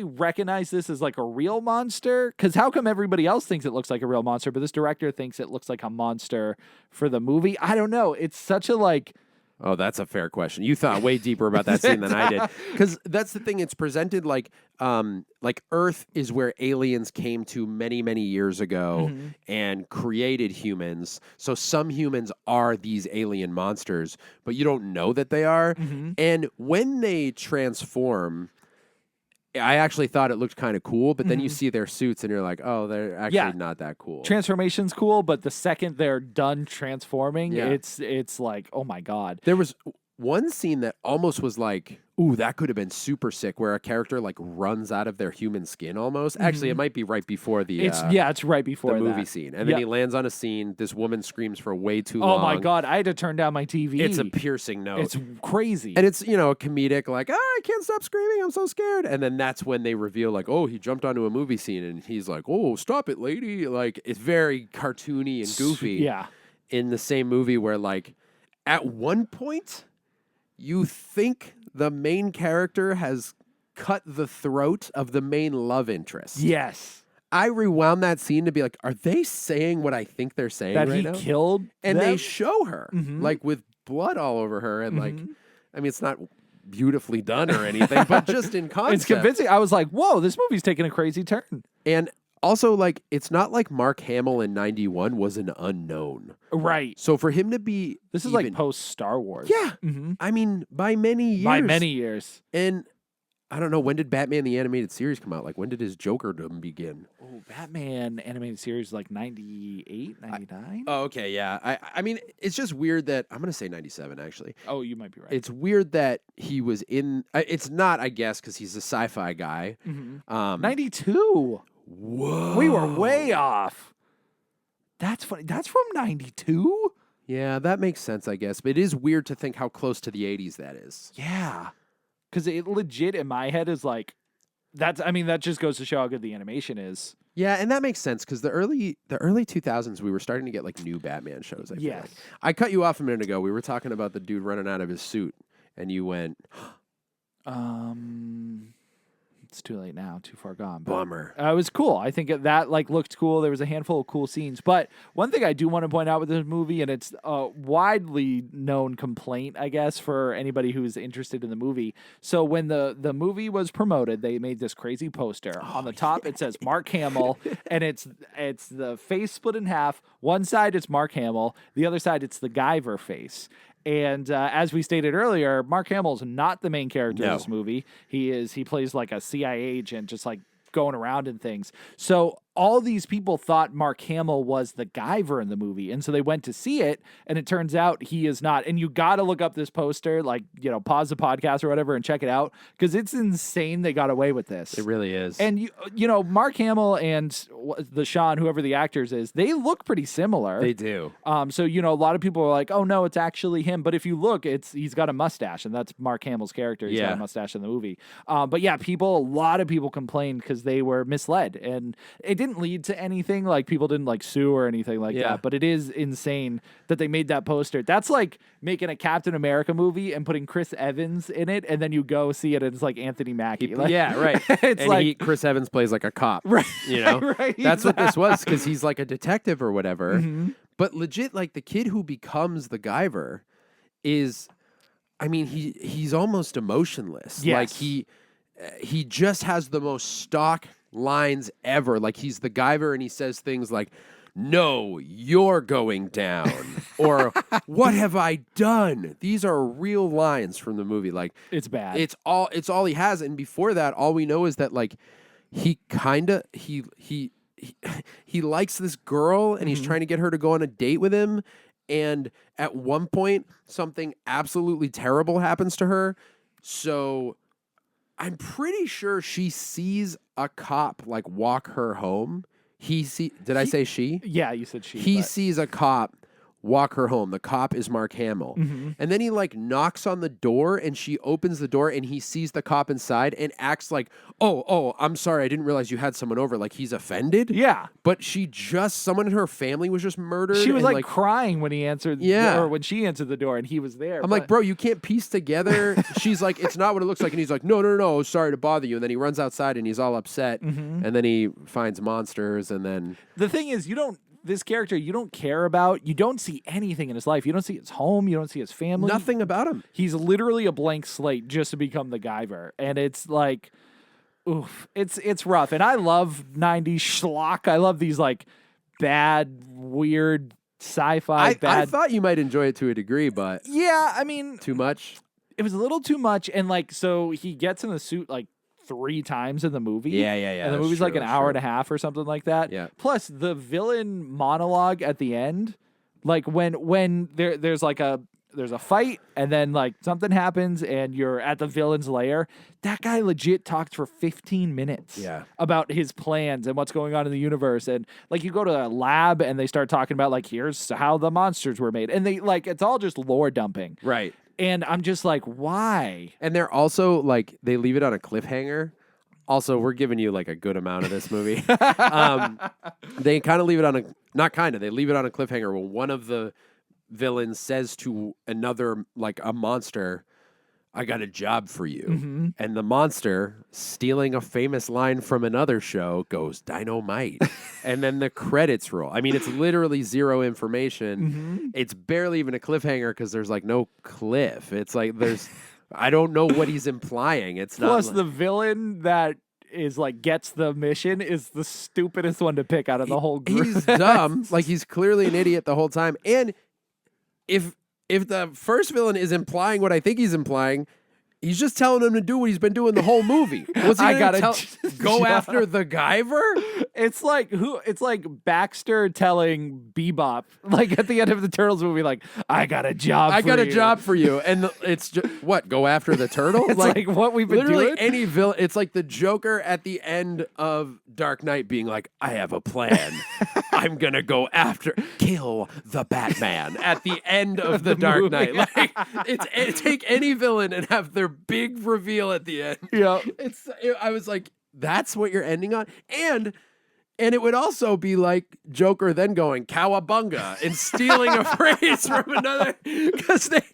recognize this as like a real monster? Because how come everybody else thinks it looks like a real monster, but this director thinks it looks like a monster for the movie? I don't know. It's such a like. Oh, that's a fair question. You thought way deeper about that scene than I did. Because that's the thing. It's presented like Earth is where aliens came to many, many years ago and created humans. So some humans are these alien monsters, but you don't know that they are. And when they transform, I actually thought it looked kind of cool, but then you see their suits and you're like, oh, they're actually not that cool. Transformation's cool, but the second they're done transforming, Yeah. it's like, oh my God. There was one scene that almost was like, ooh, that could have been super sick, where a character like runs out of their human skin almost. Actually, it might be right before the It's right before the movie that. scene, and then he lands on a scene. This woman screams for way too Oh long. my god, I had to turn down my TV. It's a piercing note. It's crazy. And it's, a comedic, like, I can't stop screaming. I'm so scared. And then that's when they reveal, like, oh, he jumped onto a movie scene and he's like, oh, stop it, lady. Like, it's very cartoony and goofy. Yeah. In the same movie where, like, at one point, you think the main character has cut the throat of the main love interest. Yes. I rewound that scene to be like, are they saying what I think they're saying That right he now? killed And them? they show her, like, with blood all over her. And, like, I mean, it's not beautifully done or anything, but just in concept. It's convincing. I was like, whoa, this movie's taking a crazy turn. And also, like, it's not like Mark Hamill in 91 was an unknown. Right. So for him to be This is like post Star Wars. Yeah. I mean, by many years. By many years. And I don't know, when did Batman the Animated Series come out? Like, when did his Jokerdom begin? Oh, Batman animated series like 98, 99? Oh, okay, yeah. I mean, it's just weird that, I'm going to say 97, actually. Oh, you might be right. It's weird that he was in, it's not, I guess, because he's a sci-fi guy. 92. Whoa. We were way off. That's funny. That's from 92? Yeah, that makes sense, I guess. But it is weird to think how close to the 80s that is. Yeah. Because it legit in my head is like, that just goes to show how good the animation is. Yeah, and that makes sense because the early 2000s, we were starting to get like new Batman shows. I feel like. I cut you off a minute ago. We were talking about the dude running out of his suit, and you went, It's too late now, too far gone. But, bummer. it was cool. I think that like looked cool. There was a handful of cool scenes. But one thing I do want to point out with this movie, and it's a widely known complaint, I guess, for anybody who's interested in the movie. So when the movie was promoted, they made this crazy poster. On the top, it says Mark Hamill, and it's the face split in half. One side, it's Mark Hamill. The other side, it's the Guyver face. And as we stated earlier, Mark Hamill is not the main character of this movie. He plays like a CIA agent, just like going around and things. So all these people thought Mark Hamill was the Guyver in the movie. And so they went to see it, and it turns out he is not. And you got to look up this poster, like, pause the podcast or whatever and check it out, because it's insane they got away with this. It really is. And, Mark Hamill and the Sean, whoever the actors is, they look pretty similar. They do. So, a lot of people are like, oh, no, it's actually him. But if you look, he's got a mustache, and that's Mark Hamill's character. He's got a mustache in the movie. But yeah, a lot of people complained because they were misled. And it didn't lead to anything. Like, people didn't like sue or anything like that. But it is insane that they made that poster. That's like making a Captain America movie and putting Chris Evans in it, and then you go see it and it's like Anthony Mackie. Yeah, right. It's and Chris Evans plays like a cop. Right. Right. That's what this was, because he's like a detective or whatever. But legit, like, the kid who becomes the Guyver is, I mean, he's almost emotionless. Yes. Like, he just has the most stock lines ever. Like, he's the Guyver, and he says things like, "No, you're going down," or "What have I done?" These are real lines from the movie. Like, it's bad. It's all he has. And before that, all we know is that, like, he likes this girl, and he's trying to get her to go on a date with him. And at one point, something absolutely terrible happens to her. So I'm pretty sure she sees a cop, like, walk her home. Did I say she? Yeah, you said she. He sees a cop walk her home. The cop is Mark Hamill. And then he, like, knocks on the door, and she opens the door, and he sees the cop inside and acts like, oh, I'm sorry, I didn't realize you had someone over. Like, he's offended. Yeah. But someone in her family was just murdered. She was and, like crying when he answered, or when she answered the door and he was there. I'm like, bro, you can't piece together. She's like, it's not what it looks like. And he's like, no, sorry to bother you. And then he runs outside and he's all upset. And then he finds monsters. And then the thing is, this character you don't care about. You don't see anything in his life. You don't see his home. You don't see his family. Nothing about him. He's literally a blank slate just to become the Guyver. And it's like, oof, it's rough. And I love 90s schlock. I love these like bad, weird sci-fi. I thought you might enjoy it to a degree, but yeah, I mean, too much. It was a little too much. And like, so he gets in the suit like 3 times in the movie. Yeah. And the movie's like an hour and a half or something like that. Yeah. Plus the villain monologue at the end, like when there's like a there's a fight, and then like something happens, and you're at the villain's lair. That guy legit talked for 15 minutes about his plans and what's going on in the universe. And like you go to a lab, and they start talking about like here's how the monsters were made, and they like it's all just lore dumping, Right. And I'm just like, why? And they're also like they leave it on a cliffhanger. Also, we're giving you like a good amount of this movie. They kind of leave it on they leave it on a cliffhanger when one of the villain says to another, like a monster, I got a job for you. Mm-hmm. And the monster, stealing a famous line from another show, goes, dynamite. And then the credits roll. I mean, it's literally zero information. Mm-hmm. It's barely even a cliffhanger because there's like no cliff. It's like I don't know what he's implying. It's Plus, not. the villain that is like gets the mission is the stupidest one to pick out of the whole group. He's dumb. Like he's clearly an idiot the whole time. And if the first villain is implying what I think he's implying, he's just telling him to do what he's been doing the whole movie. Was he go after the Guyver? It's like Baxter telling Bebop, like at the end of the Turtles movie, like, I got a job for you. And it's just, what, go after the turtle? It's like what we've been literally doing? Any villain. It's like the Joker at the end of Dark Knight being like, I have a plan. I'm going to go kill the Batman at the end of the Dark movie. Knight. Like, take any villain and have their big reveal at the end. Yeah. I was like, that's what you're ending on? And it would also be like Joker then going cowabunga and stealing a phrase from another.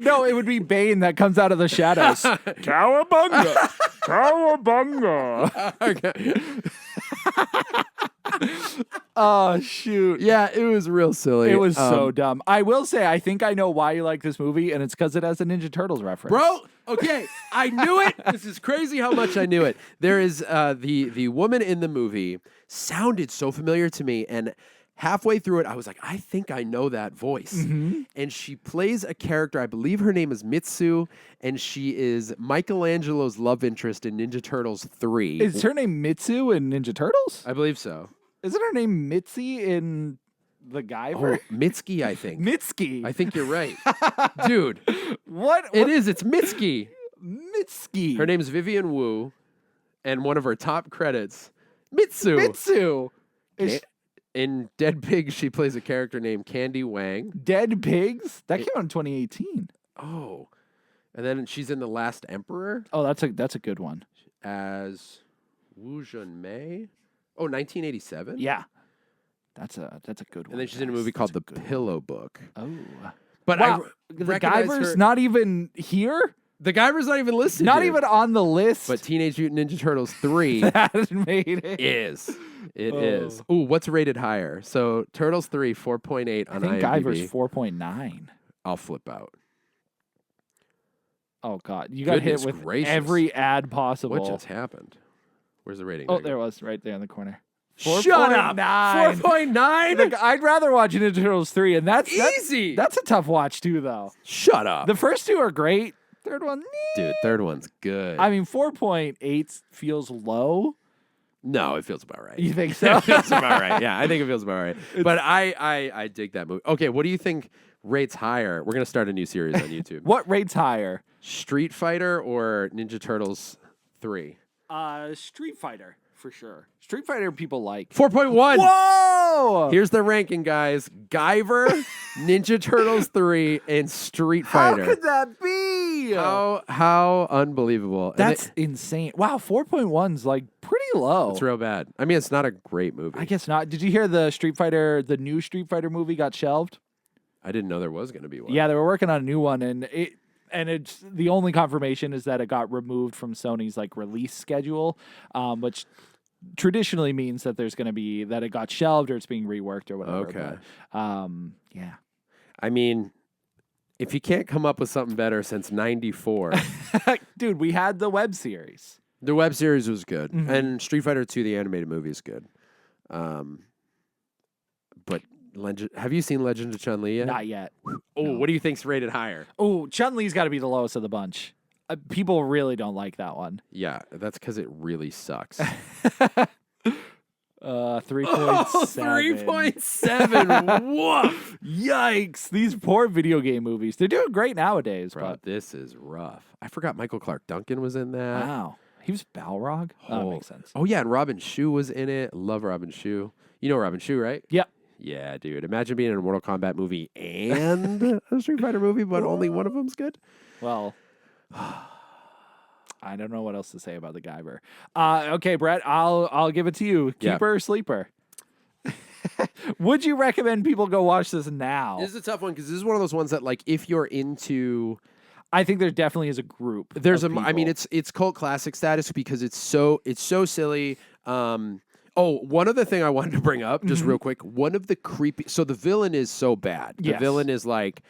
No, it would be Bane that comes out of the shadows. Cowabunga. Cowabunga. Oh, shoot. Yeah, it was real silly. It was so dumb. I will say, I think I know why you like this movie, and it's because it has a Ninja Turtles reference. Bro, okay, I knew it. This is crazy how much I knew it. There is the woman in the movie sounded so familiar to me, and halfway through it, I was like, I think I know that voice. Mm-hmm. And she plays a character, I believe her name is Mitsu, and she is Michelangelo's love interest in Ninja Turtles 3. Is her name Mitsu in Ninja Turtles? I believe so. Isn't her name Mitzi in the Guyver? Oh, Mitski, I think. Mitski. I think you're right. Dude. What? It is. It's Mitski. Mitski. Her name's Vivian Wu, and one of her top credits, Mitsu. Mitsu. In Dead Pigs, she plays a character named Candy Wang. Dead Pigs? That came out in 2018. Oh. And then she's in The Last Emperor. Oh, that's a good one. As Wu Jun Mei. Oh, 1987? Yeah. That's a good one. And then she's in a movie called The Pillow Book. Oh. But wow. I The recognize Guyver's her. not even here? The Guyver's not even listed. Not dude. even on the list. But Teenage Mutant Ninja Turtles 3 that made it. is. It Oh. is. Ooh, what's rated higher? So Turtles 3, 4.8 on I think IMDb. Guyver's 4.9. I'll flip out. Oh, God. You got hit Goodness with gracious. every ad possible. What just happened? Where's the rating? Oh, There there you it was, right there in the corner. go. Shut up! 4.9. 4.9? I'd rather watch Ninja Turtles 3, and that's Easy! That's a tough watch, too, though. Shut up. The first two are great. Third one, Dude, third one's good. I mean, 4.8 feels low. No, it feels about right. You think so? It feels about right. Yeah, I think it feels about right. But I dig that movie. Okay, what do you think rates higher? We're going to start a new series on YouTube. What rates higher? Street Fighter or Ninja Turtles 3? Street Fighter, for sure. Street Fighter people like. 4.1. Whoa! Here's the ranking, guys. Guyver, Ninja Turtles 3, and Street Fighter. How could that be? How unbelievable. And That's insane. Wow, 4.1's like pretty low. it's real bad. I mean, it's not a great movie. I guess not. Did you hear the new Street Fighter movie got shelved? I didn't know there was going to be one. Yeah, they were working on a new one, and it's the only confirmation is that it got removed from Sony's like release schedule, which traditionally means that there's going to be that it got shelved or it's being reworked or whatever. Okay. But, yeah. I mean, if you can't come up with something better since 94, Dude, we had the web series. the web series was good. Mhm. And Street Fighter 2, the animated movie, is good. But have you seen Legend of Chun-Li yet? Not yet. Oh, No. what do you think's rated higher? Oh, Chun-Li's got to be the lowest of the bunch. People really don't like that one. Yeah, that's because it really sucks. 3.7. 3.7. Woof. Yikes. These poor video game movies. They're doing great nowadays, Bro, but this is rough. I forgot Michael Clark Duncan was in that. wow. He was Balrog? Oh, that makes sense. Oh, yeah, and Robin Shue was in it. Love Robin Shue. You know Robin Shue, right? Yep. Yeah, dude. Imagine being in a Mortal Kombat movie and a Street Fighter movie, but only one of them's good. Well, I don't know what else to say about the Guyver. Okay, Brett, I'll give it to you. Yeah. Keeper or sleeper? Would you recommend people go watch this now? This is a tough one because this is one of those ones that, like, if you're into... I think there definitely is a group. There's of I mean, people. it's cult classic status because it's so silly. One other thing I wanted to bring up, just real quick. One of the creepy. So the villain is so bad. The Yes. villain is like,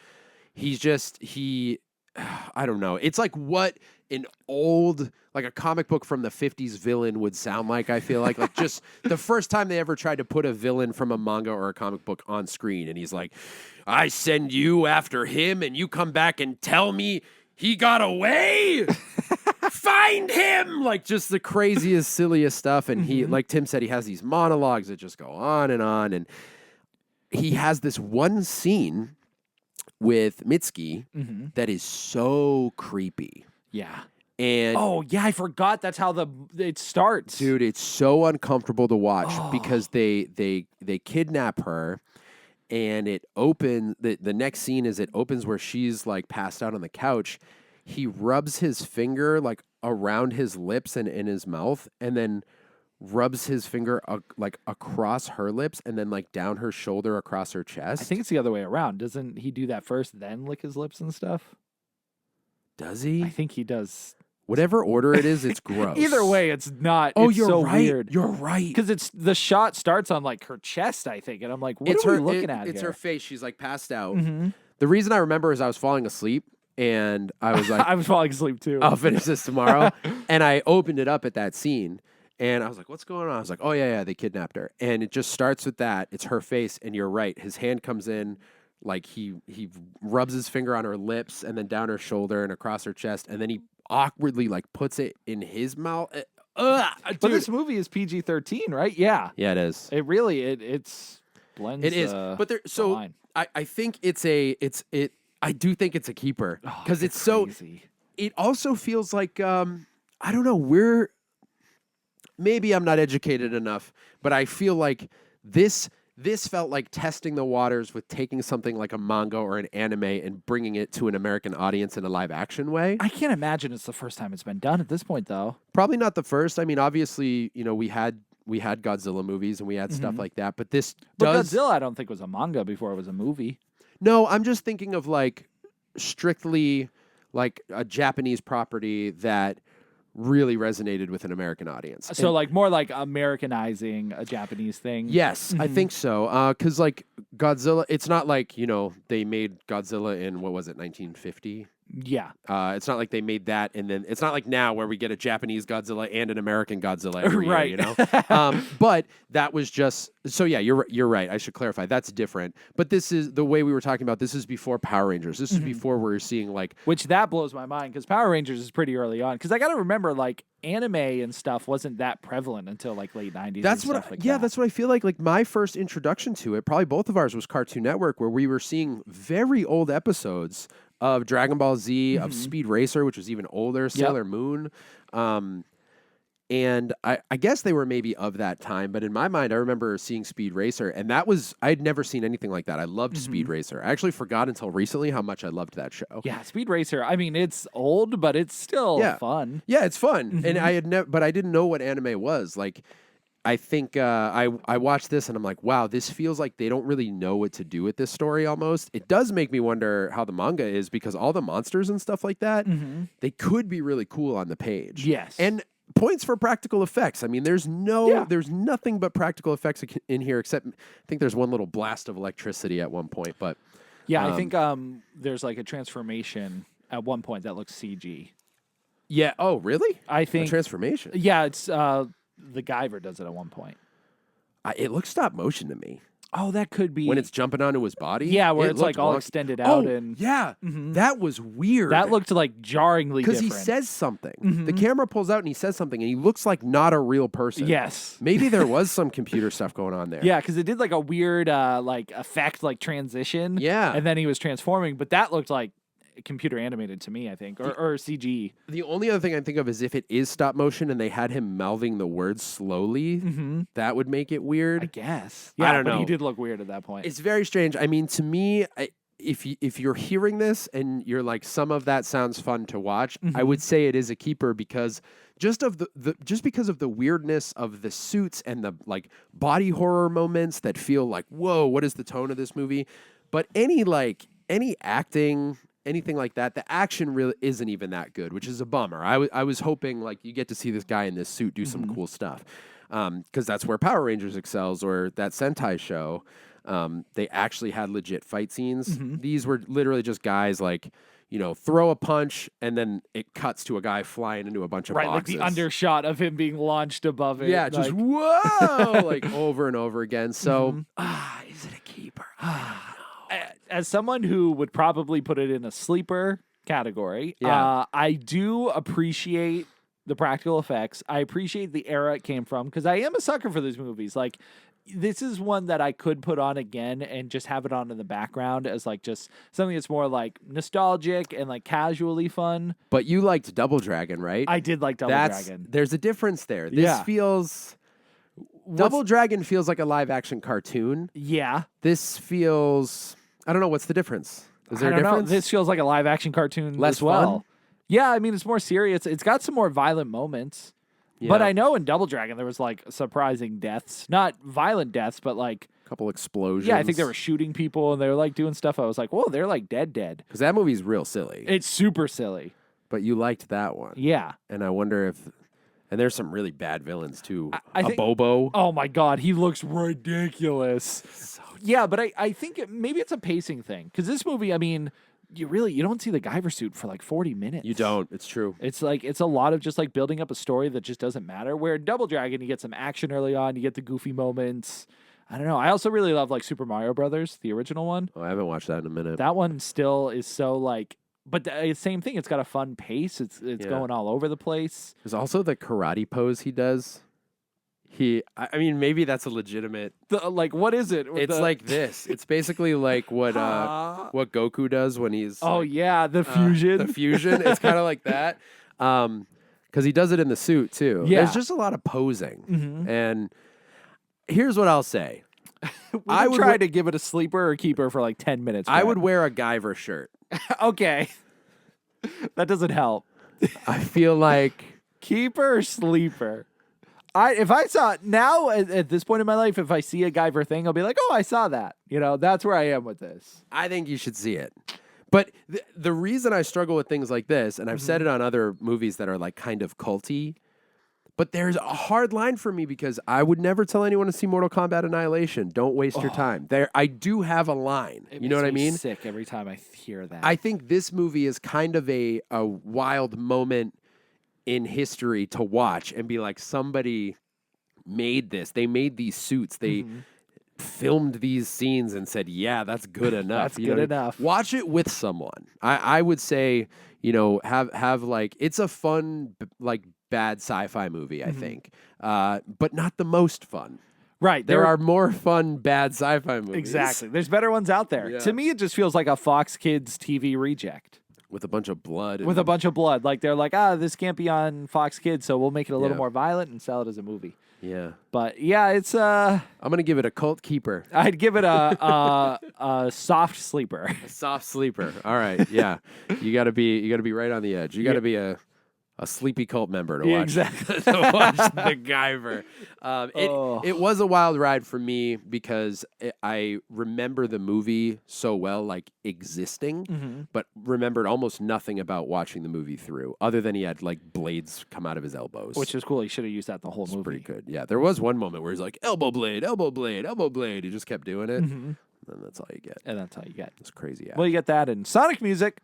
I don't know. It's like what an old, like a comic book from the 50s villain would sound like, I feel like just the first time they ever tried to put a villain from a manga or a comic book on screen. And he's like, I send you after him and you come back and tell me he got away. Find him. Like just the craziest, silliest stuff. And he, like Tim said, he has these monologues that just go on. And he has this one scene with Mitsuki that is so creepy. Yeah. And oh, yeah, I forgot that's how it starts. dude, it's so uncomfortable to watch because they kidnap her and it opens the next scene is it opens where she's like passed out on the couch. He rubs his finger like around his lips and in his mouth and then rubs his finger like across her lips and then like down her shoulder across her chest. I think it's the other way around. Doesn't he do that first, then lick his lips and stuff? Does he? I think he does. Whatever order it is, it's gross. Either way, it's not. Oh, it's you're so right. weird. You're right. Because it's the shot starts on like her chest, I think, and I'm like, what are we looking at It's here? her face. She's like passed out. Mhm. The reason I remember is I was falling asleep and I was like, I was falling asleep too. I'll finish this tomorrow. And I opened it up at that scene and I was like, what's going on? I was like, oh, yeah, they kidnapped her. And it just starts with that. It's her face. And you're right. His hand comes in, like he rubs his finger on her lips and then down her shoulder and across her chest. And then he awkwardly like puts it in his mouth. But this movie is PG-13, right? Yeah. Yeah, it is. It really it's blends. It is. But there, so line. I think I do think it's a keeper because it's so. crazy. It also feels like I don't know. Maybe I'm not educated enough, but I feel like this felt like testing the waters with taking something like a manga or an anime and bringing it to an American audience in a live action way. I can't imagine it's the first time it's been done at this point, though. Probably not the first. I mean, obviously, we had Godzilla movies and we had stuff like that, but this does. Godzilla, I don't think was a manga before it was a movie. No, I'm just thinking of like strictly like a Japanese property that really resonated with an American audience. So like more like Americanizing a Japanese thing. Yes, I think so. Because like Godzilla, it's not like, they made Godzilla in, what was it, 1950? Yeah. It's not like they made that and then it's not like now where we get a Japanese Godzilla and an American Godzilla every Right. year, but that was just so yeah, you're right. I should clarify. That's different. But this is the way we were talking about. This is before Power Rangers. This is before we're seeing like Which that blows my mind because Power Rangers is pretty early on. Because I got to remember, like anime and stuff wasn't that prevalent until like late 90s. that's and what stuff like yeah, that. that's what I feel like. Like my first introduction to it, probably both of ours was Cartoon Network, where we were seeing very old episodes of Dragon Ball Z, of Speed Racer, which was even older, Sailor Moon. And I guess they were maybe of that time, but in my mind, I remember seeing Speed Racer, and I'd never seen anything like that. I loved Speed Racer. I actually forgot until recently how much I loved that show. Yeah, Speed Racer. I mean, it's old, but it's still fun. Yeah, it's fun. And I had but I didn't know what anime was. Like, I think I watched this and I'm like, wow, this feels like they don't really know what to do with this story almost. It does make me wonder how the manga is because all the monsters and stuff like that, they could be really cool on the page. Yes. And points for practical effects. I mean, there's nothing but practical effects in here except I think there's one little blast of electricity at one point. But yeah, I think there's like a transformation at one point that looks CG. yeah. Oh, really? I A think. transformation. Yeah, it's the Guyver does it at one point. It looks stop motion to me. Oh, that could be when it's jumping onto his body. Yeah, where It it's like looked all wonky. extended out Oh, and yeah, that was weird. that looked like jarringly because different. he says something. The camera pulls out and he says something, and he looks like not a real person. Yes. Maybe there was some computer stuff going on there. Yeah, because it did like a weird like effect, like transition. Yeah. And then he was transforming, but that looked like computer animated to me, I think, or CG. The only other thing I think of is if it is stop motion and they had him mouthing the words slowly, that would make it weird. I guess. I Yeah, don't but know. he did look weird at that point. It's very strange. I mean, to me, if you're hearing this and you're like, some of that sounds fun to watch, I would say it is a keeper because just because of the weirdness of the suits and the like body horror moments that feel like, whoa, what is the tone of this movie? But any acting, anything like that, the action really isn't even that good, which is a bummer. I was hoping like you get to see this guy in this suit do some cool stuff, because that's where Power Rangers excels, or that Sentai show. They actually had legit fight scenes. These were literally just guys like, throw a punch and then it cuts to a guy flying into a bunch of boxes. Like the undershot of him being launched above it. Yeah, just whoa, like over and over again. So, is it a keeper? As someone who would probably put it in a sleeper category, I do appreciate the practical effects. I appreciate the era it came from because I am a sucker for these movies. Like, this is one that I could put on again and just have it on in the background as like just something that's more like nostalgic and like casually fun. But you liked Double Dragon, right? I did like Double Dragon. There's a difference there. This feels... Double Dragon feels like a live-action cartoon. Yeah. This feels... I don't know. What's the difference? Is there a difference? This feels like a live-action cartoon Less as well. fun? Yeah, I mean, it's more serious. It's got some more violent moments. Yeah. But I know in Double Dragon there was like surprising deaths. Not violent deaths, but like... A couple explosions. Yeah, I think they were shooting people and they were like doing stuff. I was like, whoa, they're like dead. Because that movie's real silly. It's super silly. But you liked that one. Yeah. And I wonder if... And there's some really bad villains, too. I think, Bobo. Oh, my God. He looks ridiculous. Yeah, but I think maybe it's a pacing thing. Because this movie, I mean, you don't see the Guyver suit for like 40 minutes. You don't. It's true. It's like, it's a lot of just like building up a story that just doesn't matter. Where in Double Dragon, you get some action early on. You get the goofy moments. I don't know. I also really love like Super Mario Brothers, the original one. Oh, I haven't watched that in a minute. That one still is so like... But the same thing. It's got a fun pace. It's going all over the place. There's also the karate pose he does. I mean, maybe that's a legitimate. Like, what is it? It's like this. It's basically like what Goku does when he's. Oh yeah, the fusion. The fusion. It's kind of like that. Because he does it in the suit too. Yeah. There's just a lot of posing. And here's what I'll say. I would try to give it a sleeper or keeper for like 10 minutes. I would wear a Guyver shirt. Okay. That doesn't help. I feel like keeper or sleeper. If I saw now at this point in my life, if I see a Guyver thing, I'll be like, oh, I saw that. That's where I am with this. I think you should see it. But the reason I struggle with things like this, and I've said it on other movies that are like kind of culty, but there's a hard line for me because I would never tell anyone to see Mortal Kombat Annihilation. Don't waste your time. I do have a line. You know what I mean? Sick every time I hear that. I think this movie is kind of a wild moment in history to watch and be like, somebody made this. They made these suits. They filmed these scenes and said, yeah, that's good enough. That's good enough. Watch it with someone. I would say, have like, it's a fun, like, bad sci-fi movie, I think, but not the most fun. Right. There are more fun bad sci-fi movies. Exactly. There's better ones out there. Yeah. To me, it just feels like a Fox Kids TV reject. With a bunch of blood. With a bunch of blood. Like, they're like, this can't be on Fox Kids, so we'll make it a little more violent and sell it as a movie. Yeah. But, yeah, it's... I'm going to give it a cult keeper. I'd give it a soft sleeper. A soft sleeper. All right. Yeah. You got to be right on the edge. You got to be a sleepy cult member to watch, exactly. to watch the Guyver. It was a wild ride for me because I remember the movie so well, like existing, but remembered almost nothing about watching the movie through, other than he had like blades come out of his elbows. Which is cool. He should have used that the whole movie. Pretty good. Yeah, there was one moment where he's like, elbow blade, elbow blade, elbow blade. He just kept doing it, and that's all you get. And that's all you get. It's crazy. Well, you get that in Sonic music.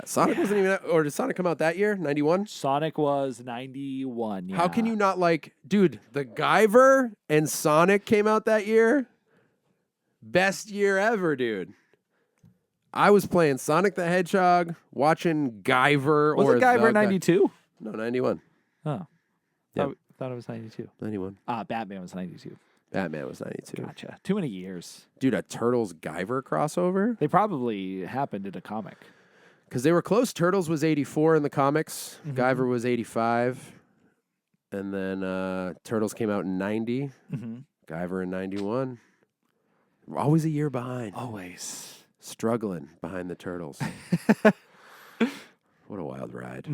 Sonic wasn't even, or did Sonic come out that year? 91? Sonic was 91. Yeah. How can you not like, dude, the Guyver and Sonic came out that year? Best year ever, dude. I was playing Sonic the Hedgehog, watching Guyver. Was or it Guyver 92? No, 91. Oh. Yep. Thought it was 92. 91. Batman was 92. Batman was 92. Gotcha. Too many years. Dude, a Turtles Guyver crossover? They probably happened in a comic. Because they were close. Turtles was 84 in the comics. Guyver was 85. And then Turtles came out in 90. Guyver in 91. We're always a year behind. Always. Struggling behind the Turtles. What a wild ride.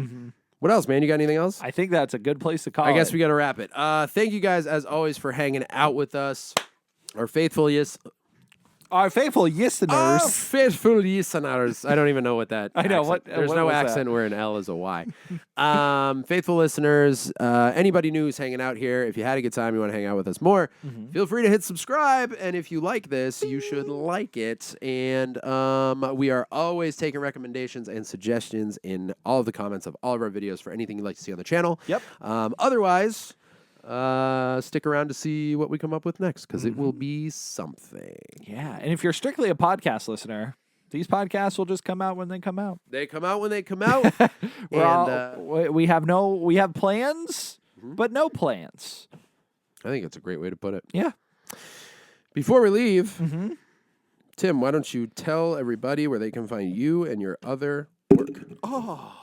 What else, man? You got anything else? I think that's a good place to call I guess it. we got to wrap it. Thank you guys, as always, for hanging out with us. Our faithful Our faithful listeners. I don't even know what that. I know, accent- what- There's what no was accent that? where an L is a Y. Faithful listeners, anybody new who's hanging out here, if you had a good time, you want to hang out with us more, feel free to hit subscribe. And if you like this, you should like it. And we are always taking recommendations and suggestions in all of the comments of all of our videos for anything you'd like to see on the channel. Yep. Otherwise, stick around to see what we come up with next, because it will be something. Yeah, and if you're strictly a podcast listener, these podcasts will just come out when they come out. They come out when they come out. We have plans, but no plans. I think it's a great way to put it. Yeah. Before we leave, Tim, why don't you tell everybody where they can find you and your other work? Oh,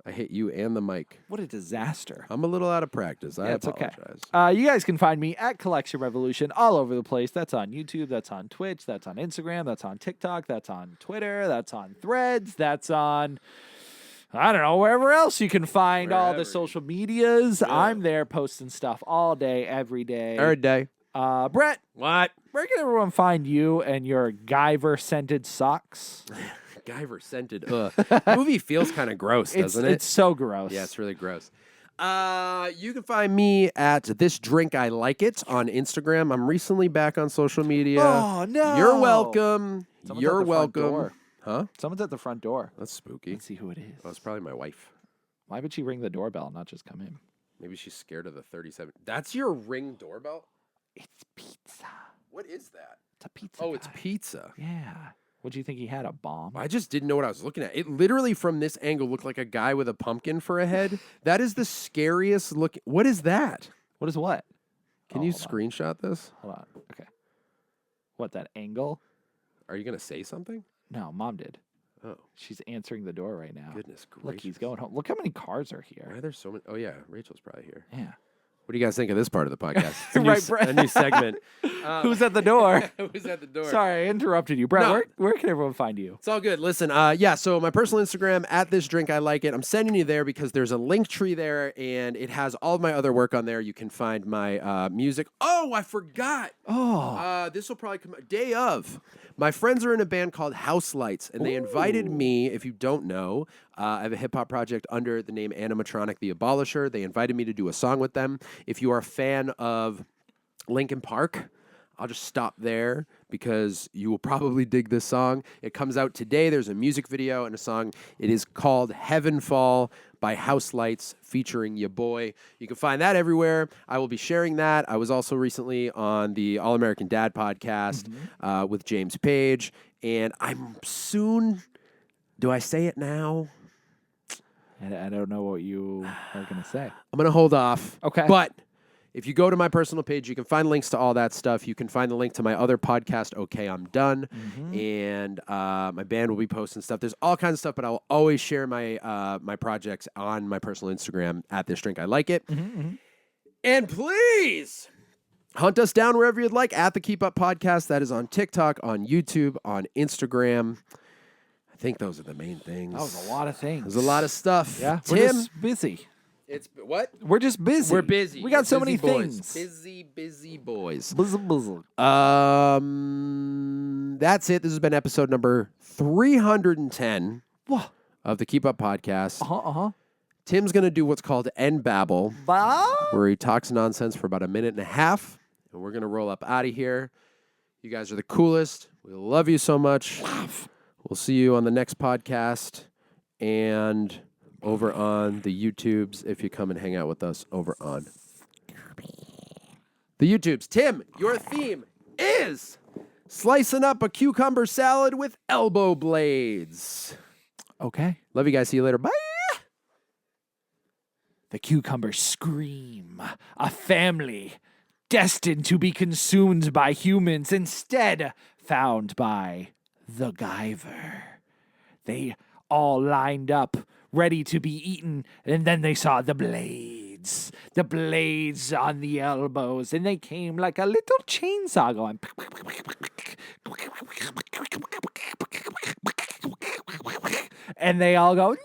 I hit you and the mic. what a disaster. I'm a little out of practice. I It's okay. apologize. You guys can find me at Collection Revolution all over the place. That's on YouTube. That's on Twitch. That's on Instagram. That's on TikTok. That's on Twitter. That's on Threads. That's on, I don't know, wherever else you can find all the Wherever. social medias. Yeah. I'm there posting stuff all day, every day. Every day. Brett, What? where can everyone find you and your Guyver scented socks? Guyver scented. Movie feels kind of gross, doesn't it? It's so gross. Yeah, it's really gross. You can find me at This Drink I Like It on Instagram. I'm recently back on social media. Oh, no. You're welcome. Someone's You're at the front welcome. door. Huh? Someone's at the front door. That's spooky. Let's see who it is. Oh, it's probably my wife. Why would she ring the doorbell and not just come in? Maybe she's scared of the 37. That's your Ring doorbell? It's pizza. What is that? It's a pizza. Oh, it's guy. pizza. Yeah. What do you think he had? A bomb? I just didn't know what I was looking at. It literally, from this angle, looked like a guy with a pumpkin for a head. That is the scariest look. What is that? What is what? Can Oh, you hold on. screenshot this? Hold on. Okay. What, that angle? Are you going to say something? No, Mom did. Oh, She's answering the door right now. goodness gracious. Look, he's going home. Look how many cars are Why here. are there so many? Oh, yeah. Rachel's probably here. Yeah. What do you guys think of this part of the podcast? It's a, Right, new, Brett. a new segment. Who's at the door? Who's at the door? Sorry, I interrupted you. Brett, No. where can everyone find you? It's all good. Listen, yeah, so my personal Instagram, at This Drink I Like It. I'm sending you there because there's a link tree there, and it has all of my other work on there. You can find my music. Oh, I forgot. Oh. This will probably come out day of. My friends are in a band called House Lights, and they invited me, if you don't know, I have a hip-hop project under the name Animatronic the Abolisher. They invited me to do a song with them. If you are a fan of Linkin Park, I'll just stop there because you will probably dig this song. It comes out today. There's a music video and a song. It is called Heaven Fall by House Lights featuring ya boy. You can find that everywhere. I will be sharing that. I was also recently on the All American Dad podcast with James Page, and I'm soon. Do I say it now? I don't know what you are going to say. I'm going to hold off. Okay. But if you go to my personal page, you can find links to all that stuff. You can find the link to my other podcast, Okay, I'm Done. And my band will be posting stuff. There's all kinds of stuff, but I will always share my my projects on my personal Instagram, at This Drink I Like It. And please hunt us down wherever you'd like, at the Keep Up Podcast. That is on TikTok, on YouTube, on Instagram. I think those are the main things. That was a lot of things. There's a lot of stuff. Yeah. Tim, We're just busy. it's what? We're just busy. We're busy. We got We're so busy many boys. things. Busy boys. Busy, busy. That's it. This has been episode number 310 Whoa. of the Keep Up Podcast. Uh-huh. Tim's going to do what's called End Babble, where he talks nonsense for about a minute and a half, and we're going to roll up out of here. You guys are the coolest. We love you so much. We'll see you on the next podcast. and over on the YouTubes if you come and hang out with us over on the YouTubes. Tim, your theme is slicing up a cucumber salad with elbow blades. Okay. Love you guys. See you later. Bye. The cucumbers scream. A family destined to be consumed by humans, instead found by the Guyver. They all lined up, ready to be eaten, and then they saw the blades on the elbows, and they came like a little chainsaw going. And they all go, no,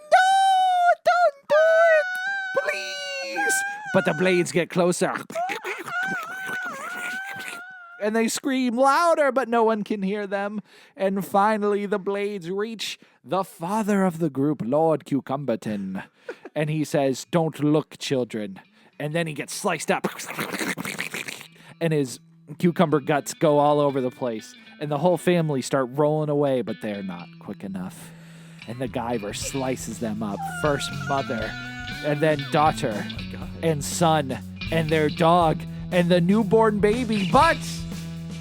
don't do it, please. But the blades get closer. And they scream louder, but no one can hear them. And finally, the blades reach the father of the group, Lord Cucumberton. And he says, don't look, children. And then he gets sliced up. And his cucumber guts go all over the place. And the whole family start rolling away, but they're not quick enough. And the Guyver slices them up. First mother, and then daughter, and son, and their dog, and the newborn baby. But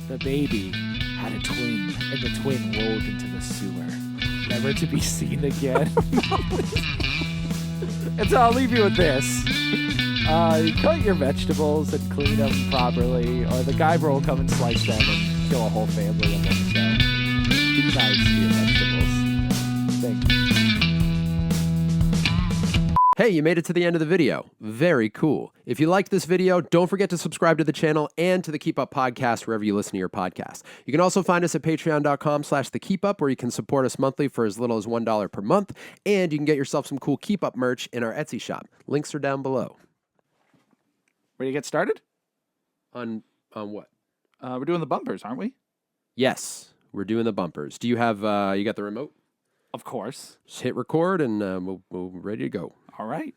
the baby had a twin, and the twin rolled into the sewer, never to be seen again. And so I'll leave you with this. Cut your vegetables and clean them properly, or the Guyver will come and slice them and kill a whole family of them. So be nice to your vegetables. Thank you. Hey, you made it to the end of the video. Very cool. If you liked this video, don't forget to subscribe to the channel and to the Keep Up podcast wherever you listen to your podcasts. You can also find us at patreon.com/thekeepup, where you can support us monthly for as little as $1 per month, and you can get yourself some cool Keep Up merch in our Etsy shop. Links are down below. Ready to get started? On what? We're doing the bumpers, aren't we? Yes, we're doing the bumpers. Do you have, you got the remote? Of course. Just hit record and we'll ready to go. All right.